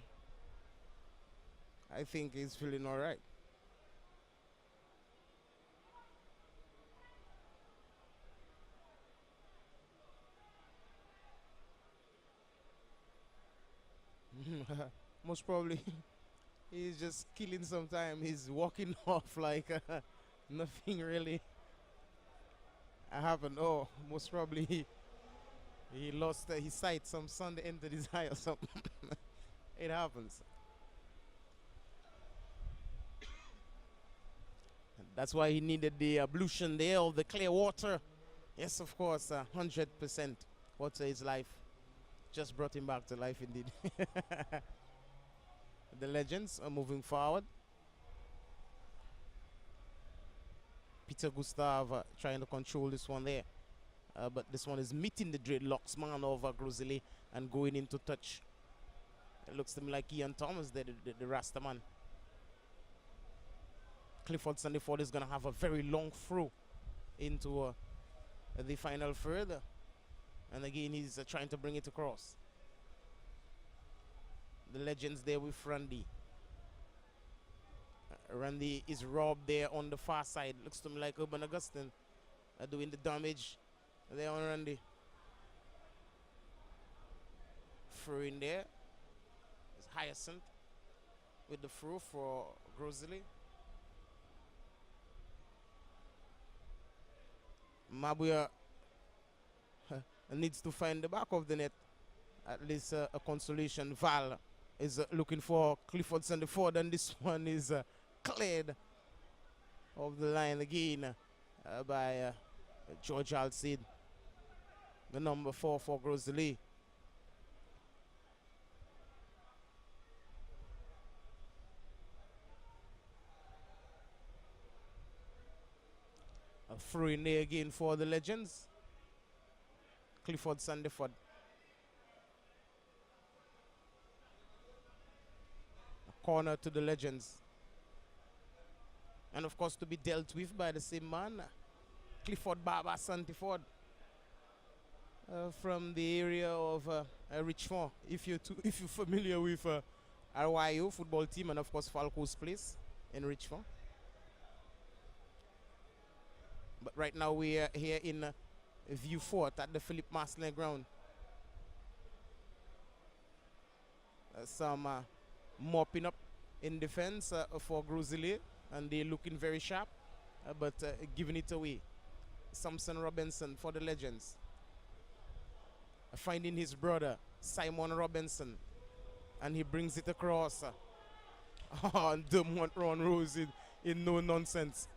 I think he's feeling all right. Most probably he's just killing some time. He's walking off like nothing really happened. Oh, most probably he lost his sight. Some sun entered his eye or something. It happens. That's why he needed the ablution there of the clear water. Yes, of course, 100%. Water is life. Just brought him back to life indeed. The Legends are moving forward. Peter Gustav trying to control this one there. But this one is meeting the dreadlocks man over Gros Islet and going into touch. It looks to me like Ian Thomas, the Rasta man. Clifford Sandiford is going to have a very long throw into the final third. And again, he's trying to bring it across. The Legends there with Randy. Randy is robbed there on the far side. Looks to me like Urban Augustine doing the damage there on Randy. Throw in there. It's Hyacinth with the throw for Gros Islet. Mabuya needs to find the back of the net. At least a consolation. Val is looking for Clifford Sandiford, and this one is cleared of the line again by George Alcide, the number 4 for Gros Islet. A throw in there again for the Legends. Clifford Sandiford. A corner to the Legends. And of course to be dealt with by the same man, Clifford Baba Sandiford. from the area of Richmond. If you're familiar with RYO football team and of course Falco's place in Richmond. But right now we are here in View Fort at the Philippe Marcelin ground. Some mopping up in defense for Gros Islet, and they're looking very sharp, but giving it away. Samson Robinson for the Legends. Finding his brother, Simon Robinson, and he brings it across. And Dermont Ron Rose in no nonsense.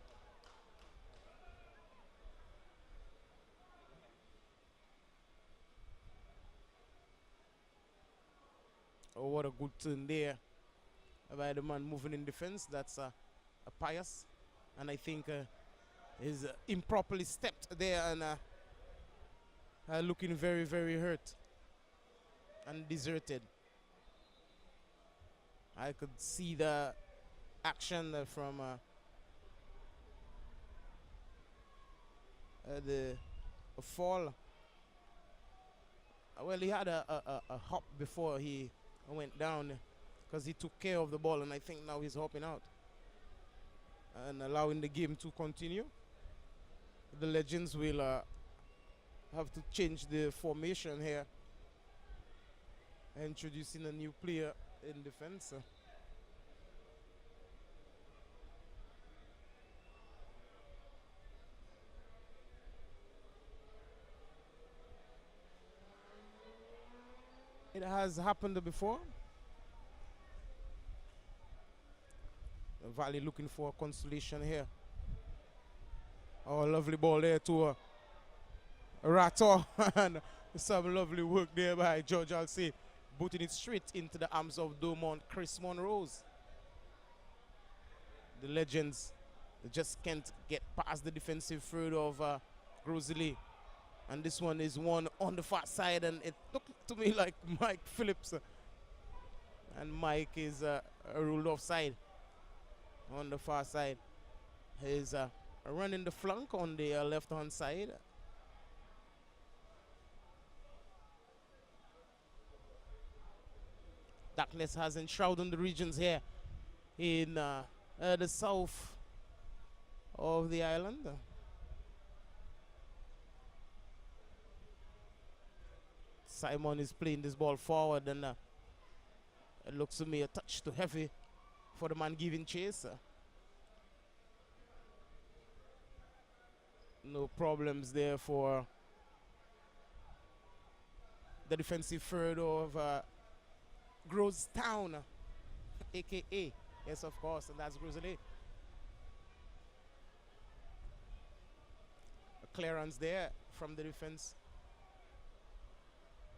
Oh, what a good turn there by the man moving in defense. That's a Pius. And I think he's improperly stepped there and looking very, very hurt and deserted. I could see the action from the fall. Well, he had a hop before he went down because he took care of the ball, and I think now he's hopping out and allowing the game to continue. The Legends will have to change the formation here, introducing a new player in defense. It has happened before. Valley looking for consolation here. Oh, lovely ball there to Rato. And some lovely work there by George Alsey, booting it straight into the arms of Domont Chris Monrose. The Legends just can't get past the defensive third of Gros Islet. And this one is one on the far side, and it looked to me like Mike Phillips. And Mike is ruled offside on the far side. He's running the flank on the left-hand side. Darkness has enshrouded the regions here in the south of the island. Simon is playing this ball forward, and it looks to me a touch too heavy for the man giving chase. No problems there for the defensive third of Gros Town, aka, yes, of course, and that's Gros Islet. A clearance there from the defense.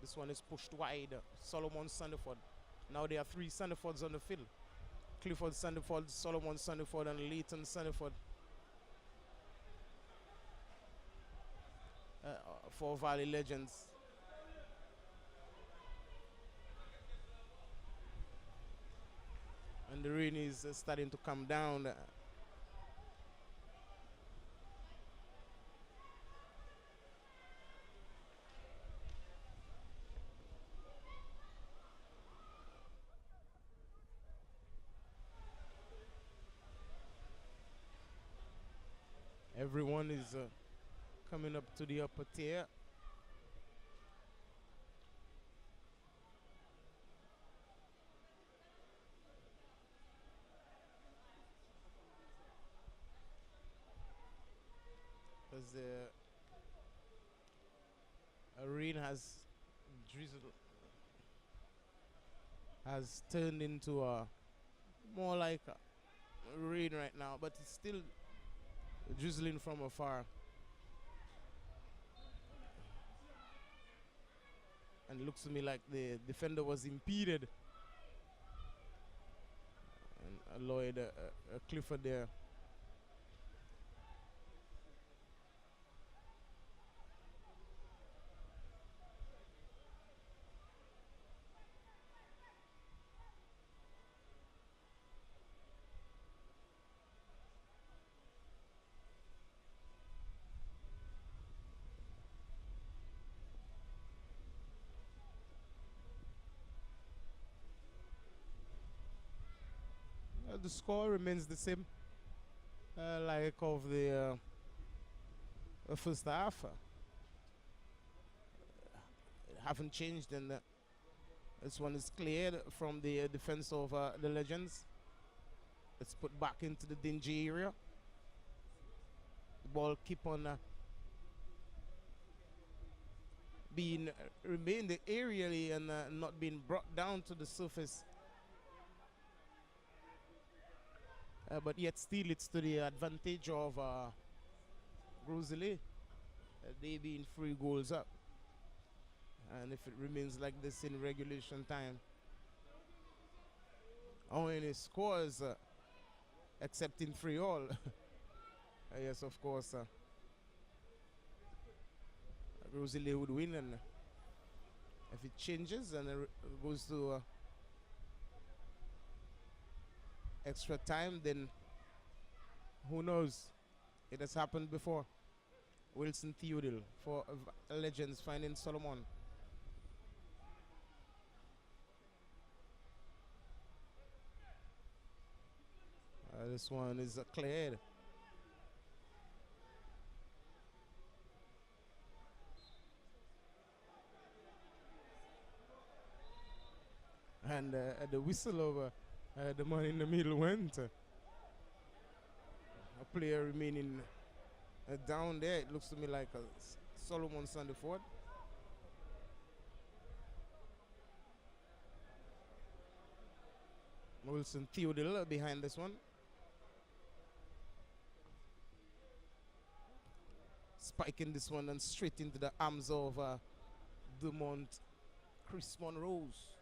This one is pushed wide. Solomon Sandiford. Now there are three Sandifords on the field. Clifford Sandiford, Solomon Sandiford, and Leighton Sandiford for Valley Legends. And the rain is starting to come down. Everyone is coming up to the upper tier. As the rain has drizzled, has turned into a more like a rain right now, but it's still drizzling from afar. And it looks to me like the defender was impeded and allowed a Clifford there. the score remains the same, like of the first half. It haven't changed, and this one is cleared from the defense of the Legends. It's put back into the dingy area. The ball keep on being remained aerially and not being brought down to the surface. But yet still it's to the advantage of Gros Islet. They being 3 goals up. And if it remains like this in regulation time, how many scores except in 3-all? Yes, of course. Gros Islet would win, and if it changes and it goes to extra time, then who knows? It has happened before. Wilson Theodule for Legends finding Solomon. This one is cleared. And the whistle over the man in the middle went. A player remaining down there. It looks to me like Solomon Sandiford. Wilson Theodule behind this one. Spiking this one and straight into the arms of Dumont Chris Monrose.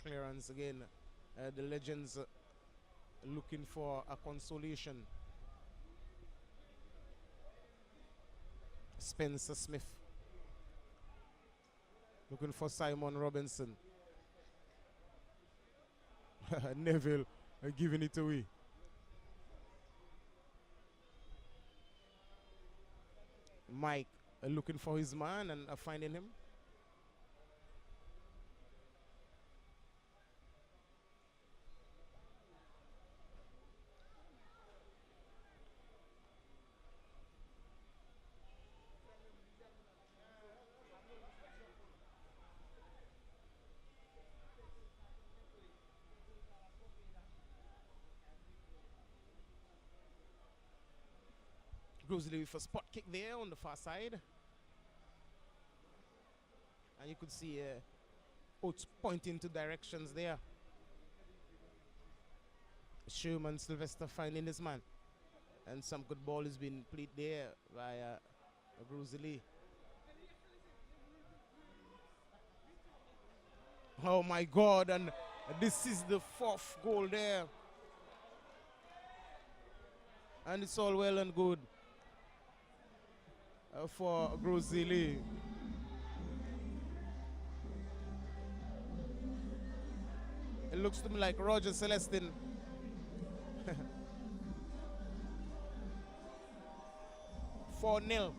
Clearance again. The Legends looking for a consolation. Spencer Smith looking for Simon Robinson. Neville giving it away. Mike looking for his man and finding him. Gros Islet with a spot kick there on the far side. And you could see Oates pointing to directions there. Sherman Sylvester finding his man. And some good ball has been played there by Gros Islet. Oh my God, and this is the 4th goal there. And it's all well and good for Gros Islet. It looks to me like Roger Celestin. 4-0.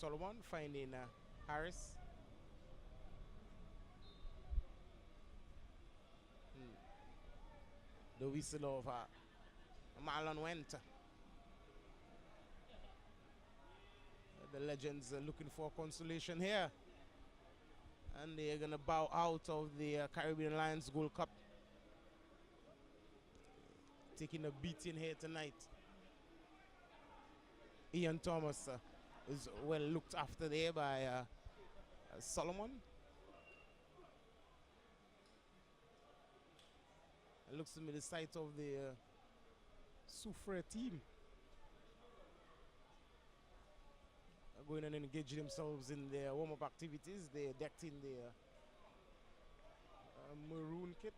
Solomon finding Harris. The whistle of Marlon went. The Legends are looking for consolation here. And they're going to bow out of the Caribbean Lions Gold Cup. Taking a beating here tonight. Ian Thomas is well looked after there by Solomon. It looks to me the sight of the Soufre team. going and engaging themselves in their warm-up activities. They decked in their maroon kit.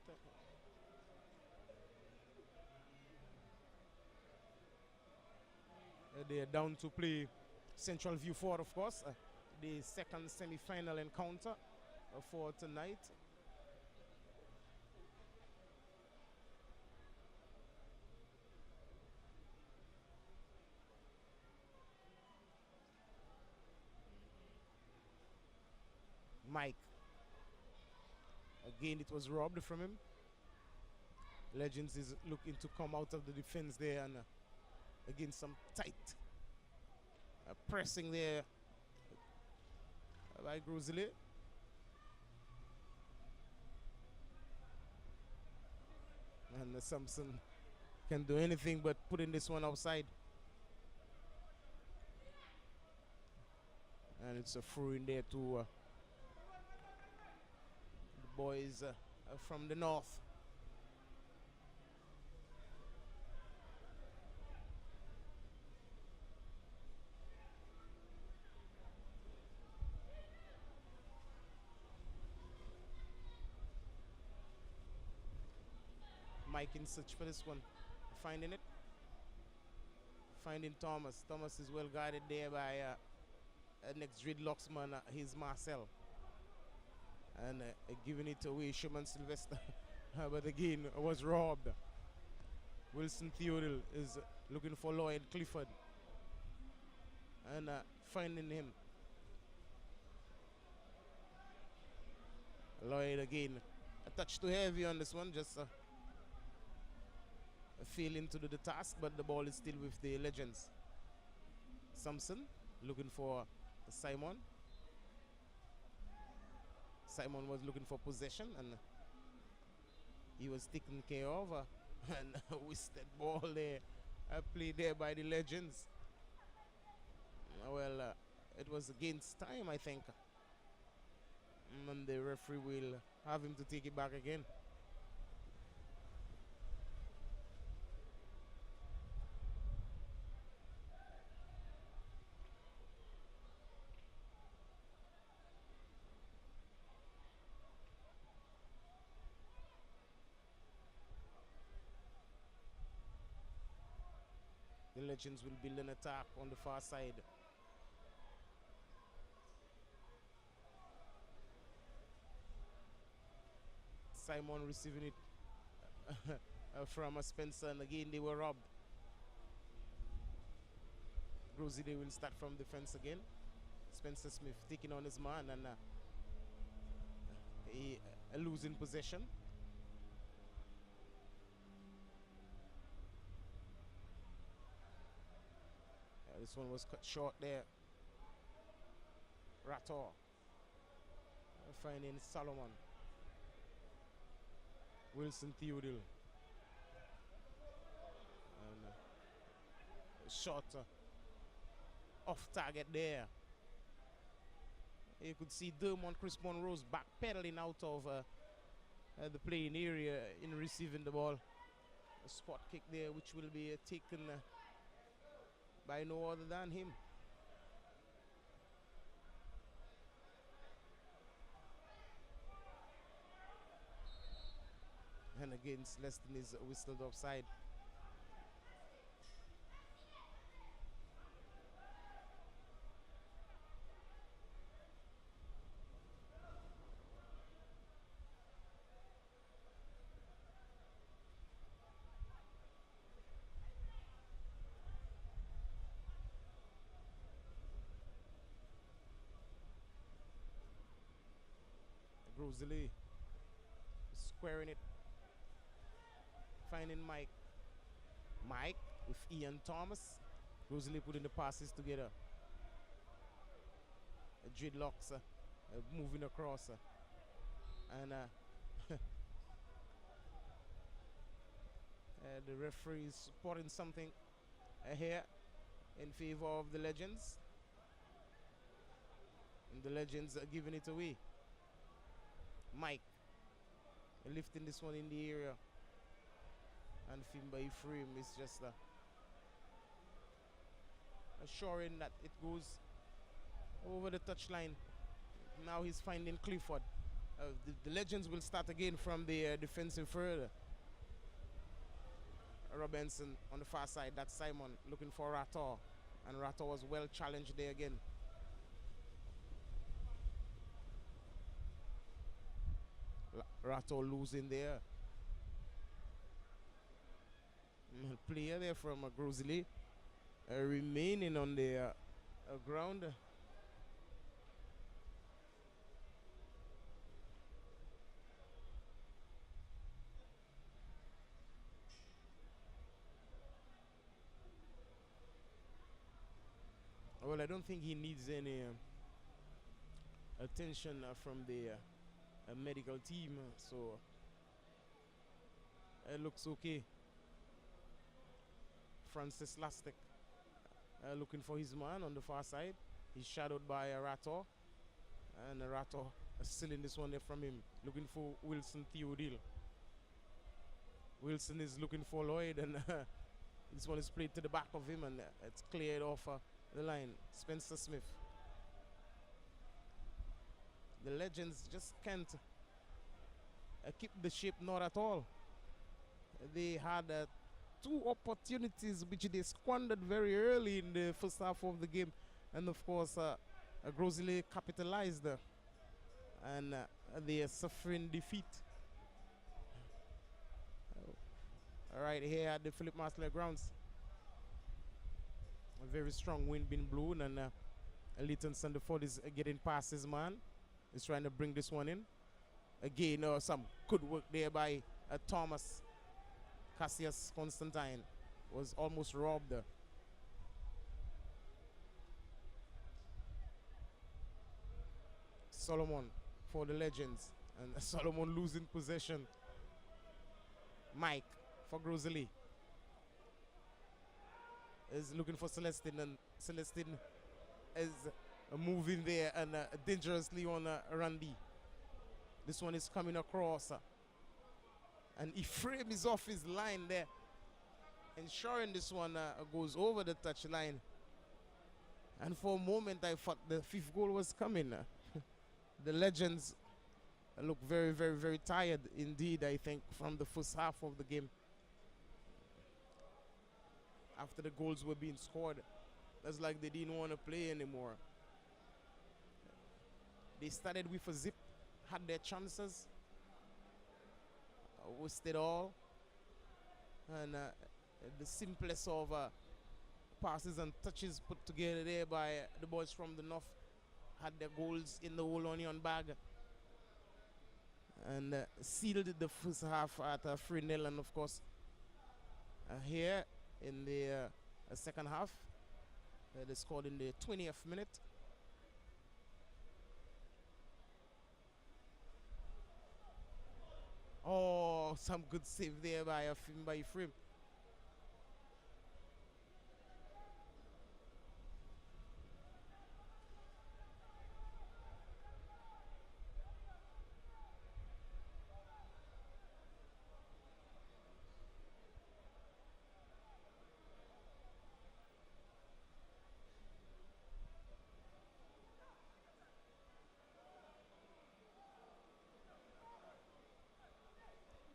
They are down to play Central View Ford, of course. The second semi-final encounter for tonight. Mike. Again, it was robbed from him. Legends is looking to come out of the defense there, and again some tight pressing there by Gros Islet. And Samson can do anything but putting this one outside. And it's a throw in there to the boys from the north. Mike in search for this one, finding it, finding Thomas. Thomas is well guarded there by next dreadlocksman, he's Marcel, and giving it away, Sherman Sylvester, but again was robbed. Wilson Theodore is looking for Lloyd Clifford and finding him. Lloyd again, a touch too heavy on this one, just failing to do the task, but the ball is still with the Legends. Samson looking for Simon. Simon was looking for possession, and he was taken care of. And wasted ball there, played there by the Legends. Well, it was against time, I think. And the referee will have him to take it back again. The Legends will build an attack on the far side. Simon receiving it from Spencer, and again they were robbed. Gros Islet will start from defense again. Spencer Smith taking on his man, and he losing possession. This one was cut short there. Rator finding Solomon. Wilson Theodore. And shot off target there. You could see Dermont Chris Monroe's backpedaling out of the playing area in receiving the ball. A spot kick there, which will be taken by no other than him. And again, Celestin is whistled offside. Gros Islet squaring it, finding Mike. Mike with Ian Thomas. Gros Islet putting the passes together. Dreadlocks moving across. And the referee is spotting something here in favor of the Legends. And the Legends are giving it away. Mike lifting this one in the area, and Fimba Ephraim is just assuring that it goes over the touchline. Now he's finding Clifford. The Legends will start again from the defensive third. Robinson on the far side. That's Simon looking for Rator. And Rator was well challenged there again. Rator losing there. Player there from Gros Islet remaining on the ground. Well, I don't think he needs any attention from the medical team, so it looks okay. Francis Lastek looking for his man on the far side. He's shadowed by Rator, and Rator stealing this one there from him, looking for Wilson Theodil. Wilson is looking for Lloyd, and this one is played to the back of him, and it's cleared off the line. Spencer Smith. The Legends just can't keep the shape, not at all. They had 2 opportunities which they squandered very early in the first half of the game, and of course Gros Islet capitalized and they are suffering defeat. Right here at the Philip Marsler grounds. A very strong wind being blown, and Leighton Sandiford is getting past his man. He's trying to bring this one in. Again, some good work there by Thomas. Cassius Constantine was almost robbed. Solomon for the Legends, and Solomon losing possession. Mike for Gros Islet is looking for Celestine, and Celestine is moving there and dangerously on Randy. This one is coming across, and Ephraim is off his line there, ensuring this one goes over the touch line. And for a moment I thought the 5th goal was coming. The Legends look very, very, very tired indeed, I think, from the first half of the game. After the goals were being scored, it's like they didn't want to play anymore. They started with a zip, had their chances, wasted all, and the simplest of passes and touches put together there by the boys from the north had their goals in the whole onion bag, and sealed the first half at 3-0. And of course here in the second half, they scored in the 20th minute. Oh, some good save there by Ephraim.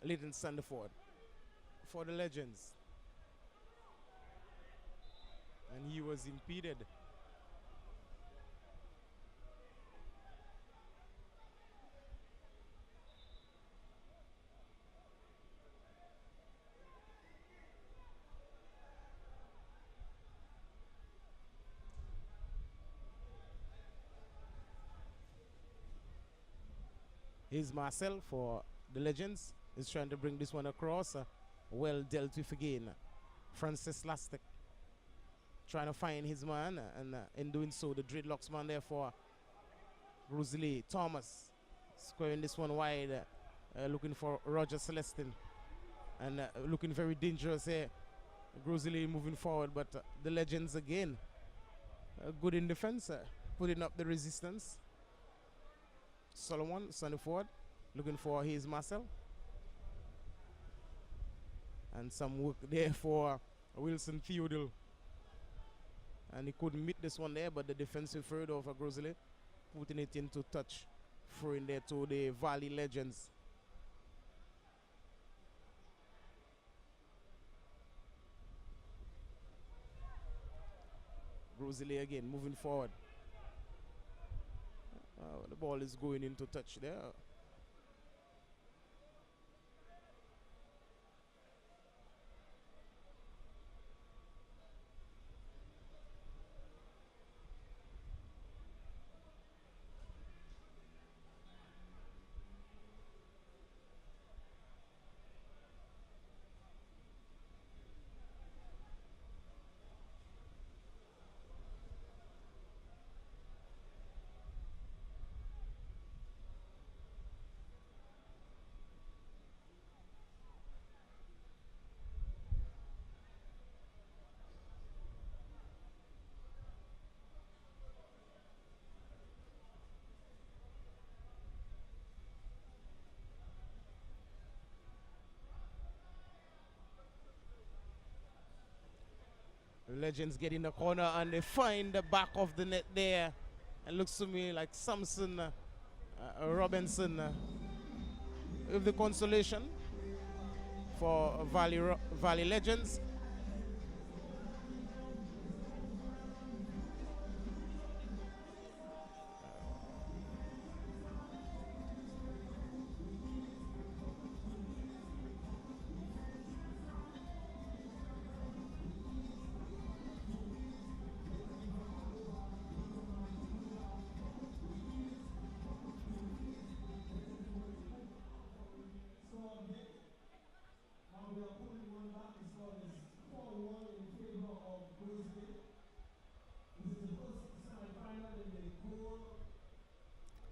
Leighton Sandiford for the Legends, and he was impeded. Here's Marcel for the Legends. He's trying to bring this one across. Well dealt with again. Francis Lastek trying to find his man, and in doing so, the dreadlocks man there for Gros Islet. Thomas squaring this one wide, looking for Roger Celestine, and looking very dangerous here. Gros Islet moving forward, but the Legends again good in defense, putting up the resistance. Solomon Sandiford looking for his Marcel. And some work there for Wilson Theodil. And he couldn't meet this one there, but the defensive third of Gros Islet putting it into touch, throwing there to the Valley Legends. Gros Islet again moving forward. The ball is going into touch there. Legends get in the corner and they find the back of the net there. It looks to me like Samson Robinson with the consolation for Valley Legends.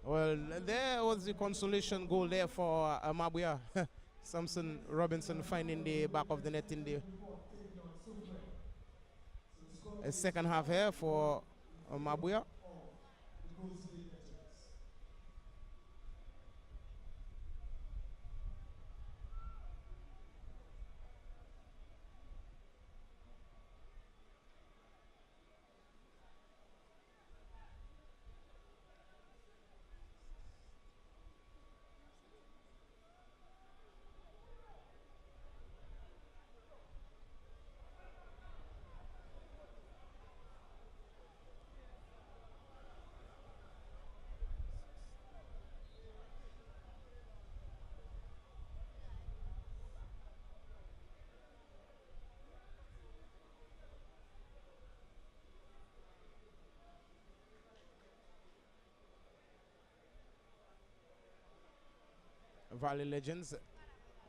Well, there was the consolation goal there for Mabuya. Samson Robinson finding the back of the net in the second half here for Mabuya. Valley Legends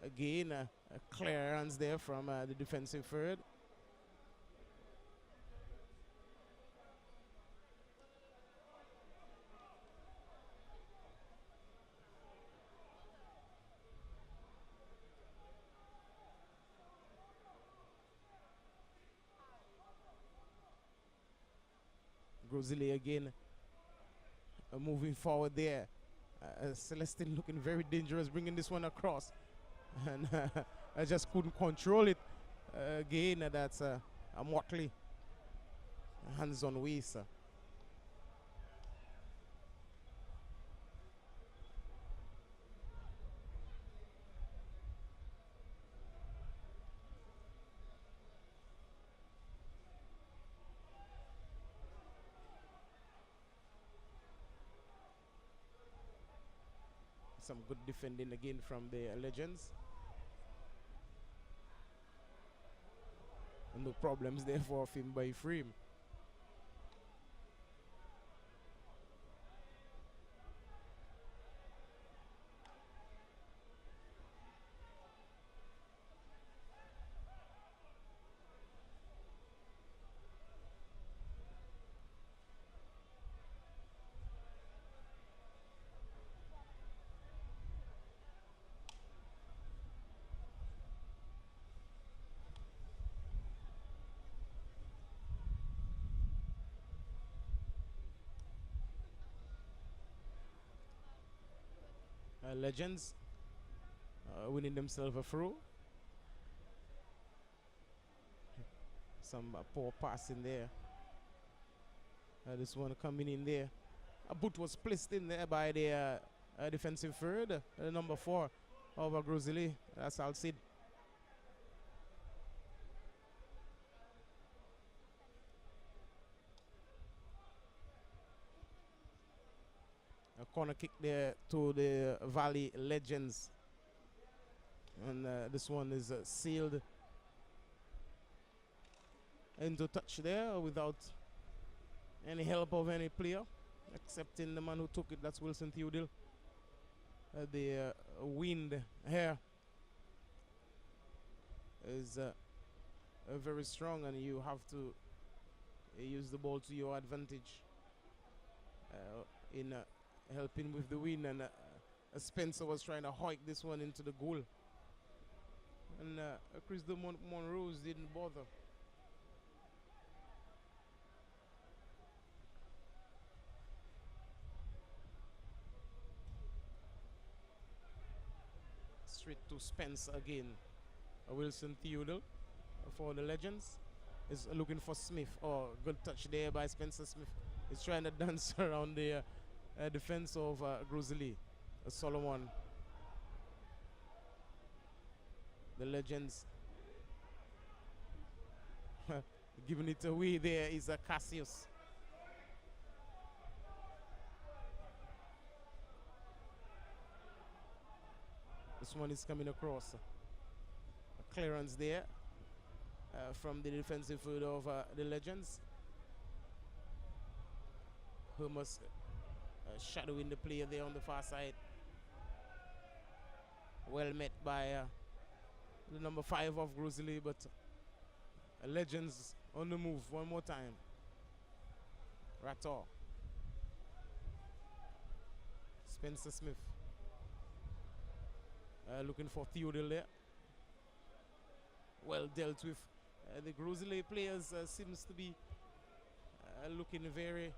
again, a clearance there from the defensive third. Gros Islet again moving forward there. Celestine looking very dangerous, bringing this one across. And I just couldn't control it. Again, that's a Motley. Hands on waist. Some good defending again from the Legends. And no problems there for him by frame. Legends winning themselves a throw. Some poor pass in there. This one coming in there. A boot was placed in there by the defensive third, number 4 of Gros Islet. That's Alcid. A corner kick there to the Valley Legends. And this one is sealed into touch there without any help of any player, excepting the man who took it. That's Wilson Theodil. The wind here is very strong, and you have to use the ball to your advantage in helping with the wind. And Spencer was trying to hike this one into the goal, and Chris de Monrose didn't bother. Straight to Spencer again. Wilson Theodore for the Legends is looking for Smith. Oh, good touch there by Spencer Smith. He's trying to dance around the defense of Gros Islet. Solomon. The Legends giving it away there is Cassius. This one is coming across. A clearance there from the defensive third of the Legends. Hermas shadowing the player there on the far side. Well met by the number 5 of Gros Islet, but Legends on the move one more time. Rator. Spencer Smith. Looking for Theodore there. Well dealt with. The Gros Islet players seems to be looking very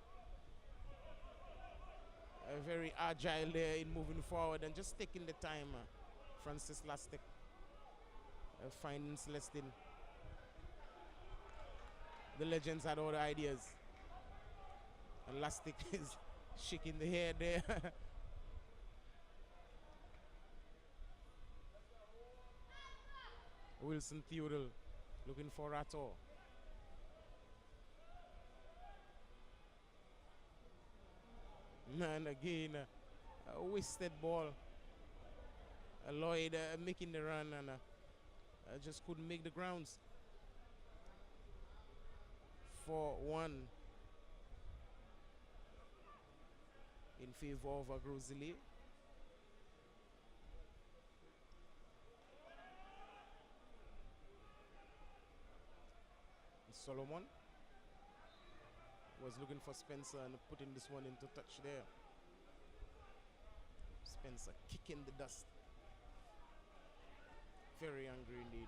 very agile there in moving forward and just taking the time. Francis Lastic finding Celestine. The Legends had all the ideas, and Lastic is shaking the head there. Wilson Theodore looking for Rator. And again, a wasted ball. Lloyd making the run and just couldn't make the grounds. 4-1 in favor of Gros Islet. Solomon was looking for Spencer and putting this one into touch there. Spencer kicking the dust. Very angry indeed.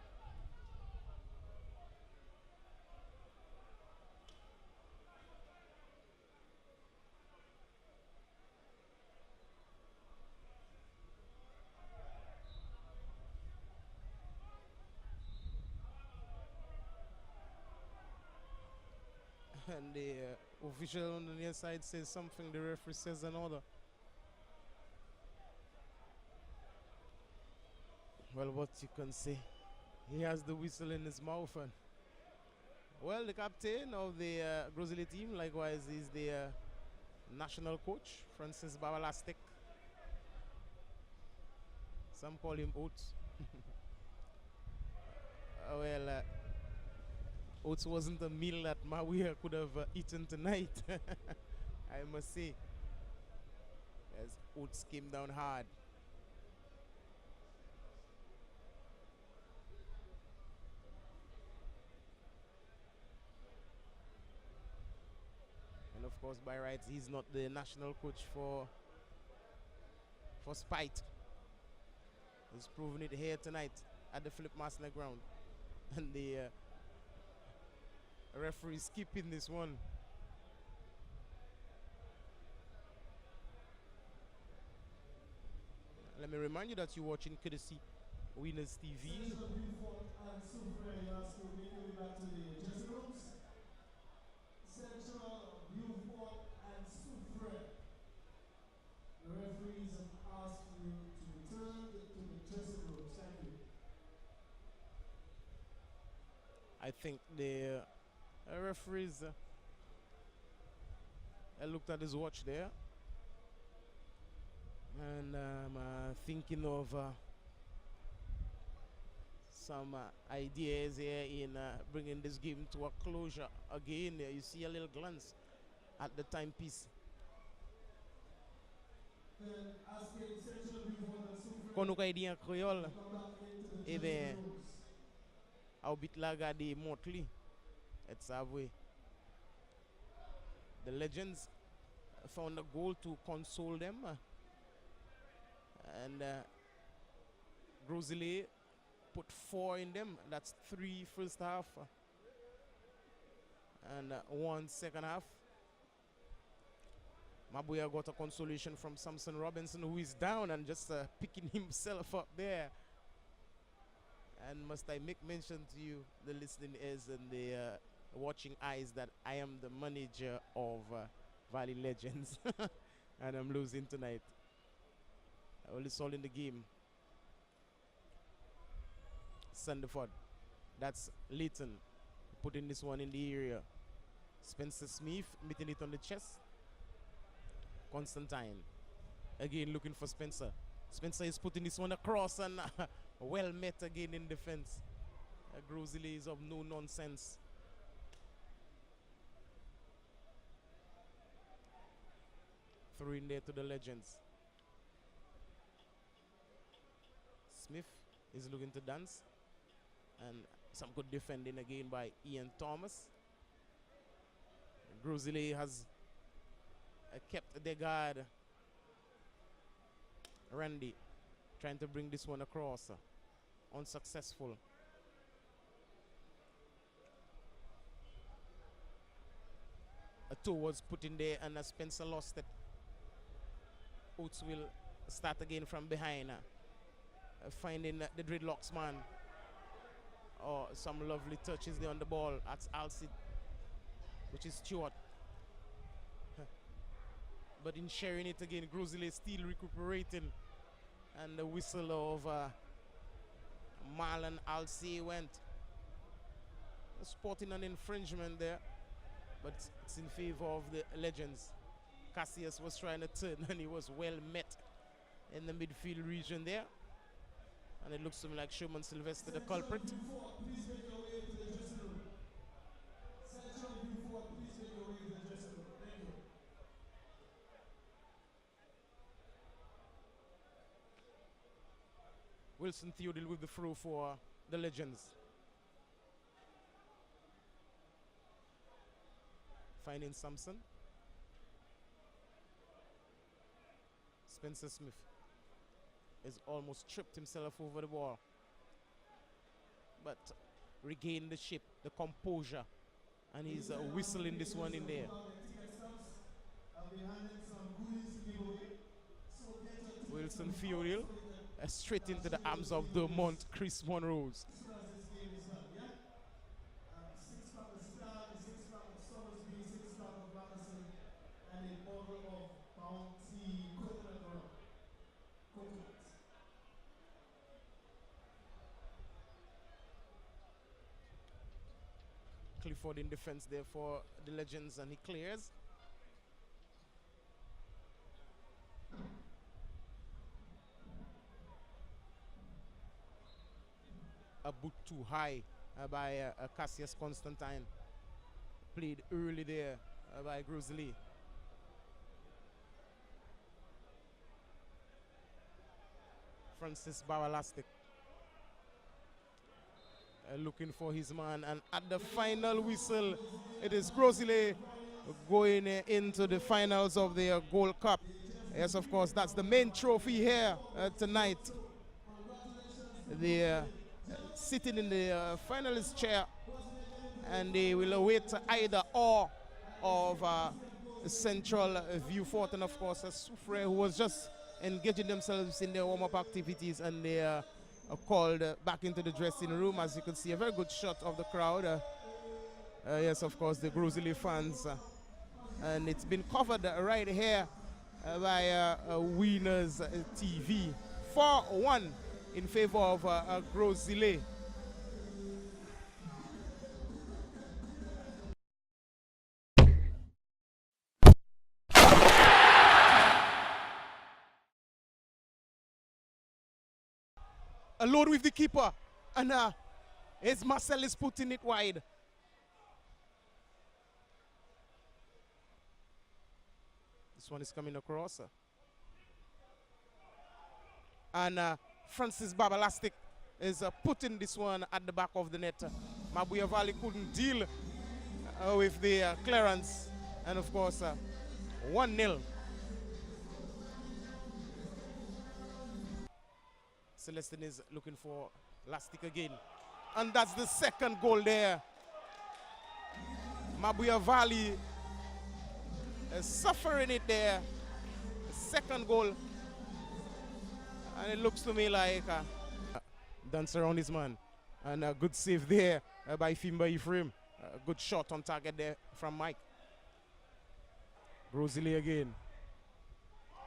And the official on the near side says something, the referee says another. Well, what you can say, he has the whistle in his mouth. And well, the captain of the Gros Islet team, likewise, is the national coach, Francis Babalastic. Some call him Oates. Well, Oats wasn't a meal that Mawia could have eaten tonight, I must say, as Oats came down hard. And of course, by rights, he's not the national coach for spite. He's proven it here tonight at the Philip Marsner ground. And the referee skipping this one. Let me remind you that you're watching courtesy Winners TV. I think the referees looked at his watch there, and thinking of some ideas here in bringing this game to a closure. Again, you see a little glance at the timepiece. Konou ka idi en créole, eh bien, au bit la gade montli, et savoué. The Legends found a goal to console them, and Gros Islet put 4 in them. That's 3 first half and 1 second half. Mabuya got a consolation from Samson Robinson, who is down and just picking himself up there. And must I make mention to you, the listening ears and the watching eyes, that I am the manager of Valley Legends and I'm losing tonight. Well, it's all in the game. Sandiford. That's Leighton putting this one in the area. Spencer Smith meeting it on the chest. Constantine again looking for Spencer. Spencer is putting this one across and well met again in defense. Gros Islet is of no nonsense. Through in there to the Legends. Smith is looking to dance, and some good defending again by Ian Thomas. Gros Islet has kept their guard. Randy trying to bring this one across, unsuccessful. A toe was put in there and Spencer lost it. Oates will start again from behind, finding the dreadlocks man. Oh, some lovely touches there on the ball. That's Alcid, which is Stewart. But in sharing it again, Gros Islet still recuperating. And the whistle of Marlon Alcey went. Sporting an infringement there, but it's in favor of the Legends. Cassius was trying to turn and he was well met in the midfield region there. And it looks to me like Sherman Sylvester, the culprit. Wilson Theodule with the throw for the Legends. Finding Sampson. Spencer Smith has almost tripped himself over the ball, but regained the ship, the composure, and he's whistling this one in there. Wilson Theodule straight into the arms of the Chris Monrose. Clifford in defense there for the Legends, and he clears. A boot too high by Cassius Constantine. Played early there by Gros Islet. Francis Bawalastic looking for his man, and at the final whistle, it is Gros Islet going into the finals of the Gold Cup. Yes, of course, that's the main trophy here tonight. They're sitting in the finalist chair, and they will await either or of Central View Fort, and of course Soufre, who was just engaging themselves in their warm-up activities, and they are called back into the dressing room. As you can see, a very good shot of the crowd. Yes, of course, the Gros Islet fans, and it's been covered right here by Winners TV. 4-1 in favor of Gros Islet. alone with the keeper. And as Marcel is putting it wide. This one is coming across. And Francis Babalastic is putting this one at the back of the net. Mabuya Valley couldn't deal with the clearance. And of course, 1-0. Celestine is looking for Lastic again. And that's the second goal there. Mabuya Valley is suffering it there. The second goal. And it looks to me like dance around his man. And a good save there by Fimba Ephraim. A good shot on target there from Mike. Gros Islet again.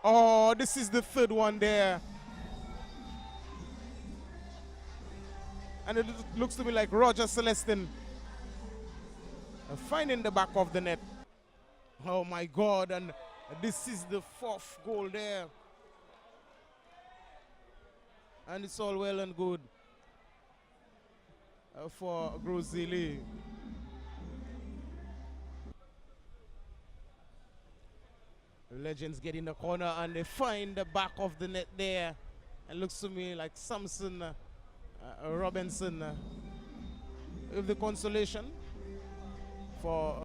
Oh, this is the third one there. And it looks to me like Roger Celestine finding the back of the net. Oh my God, and this is the fourth goal there. And it's all well and good for Gros Islet. Legends get in the corner and they find the back of the net there. It looks to me like Samson Robinson with the consolation for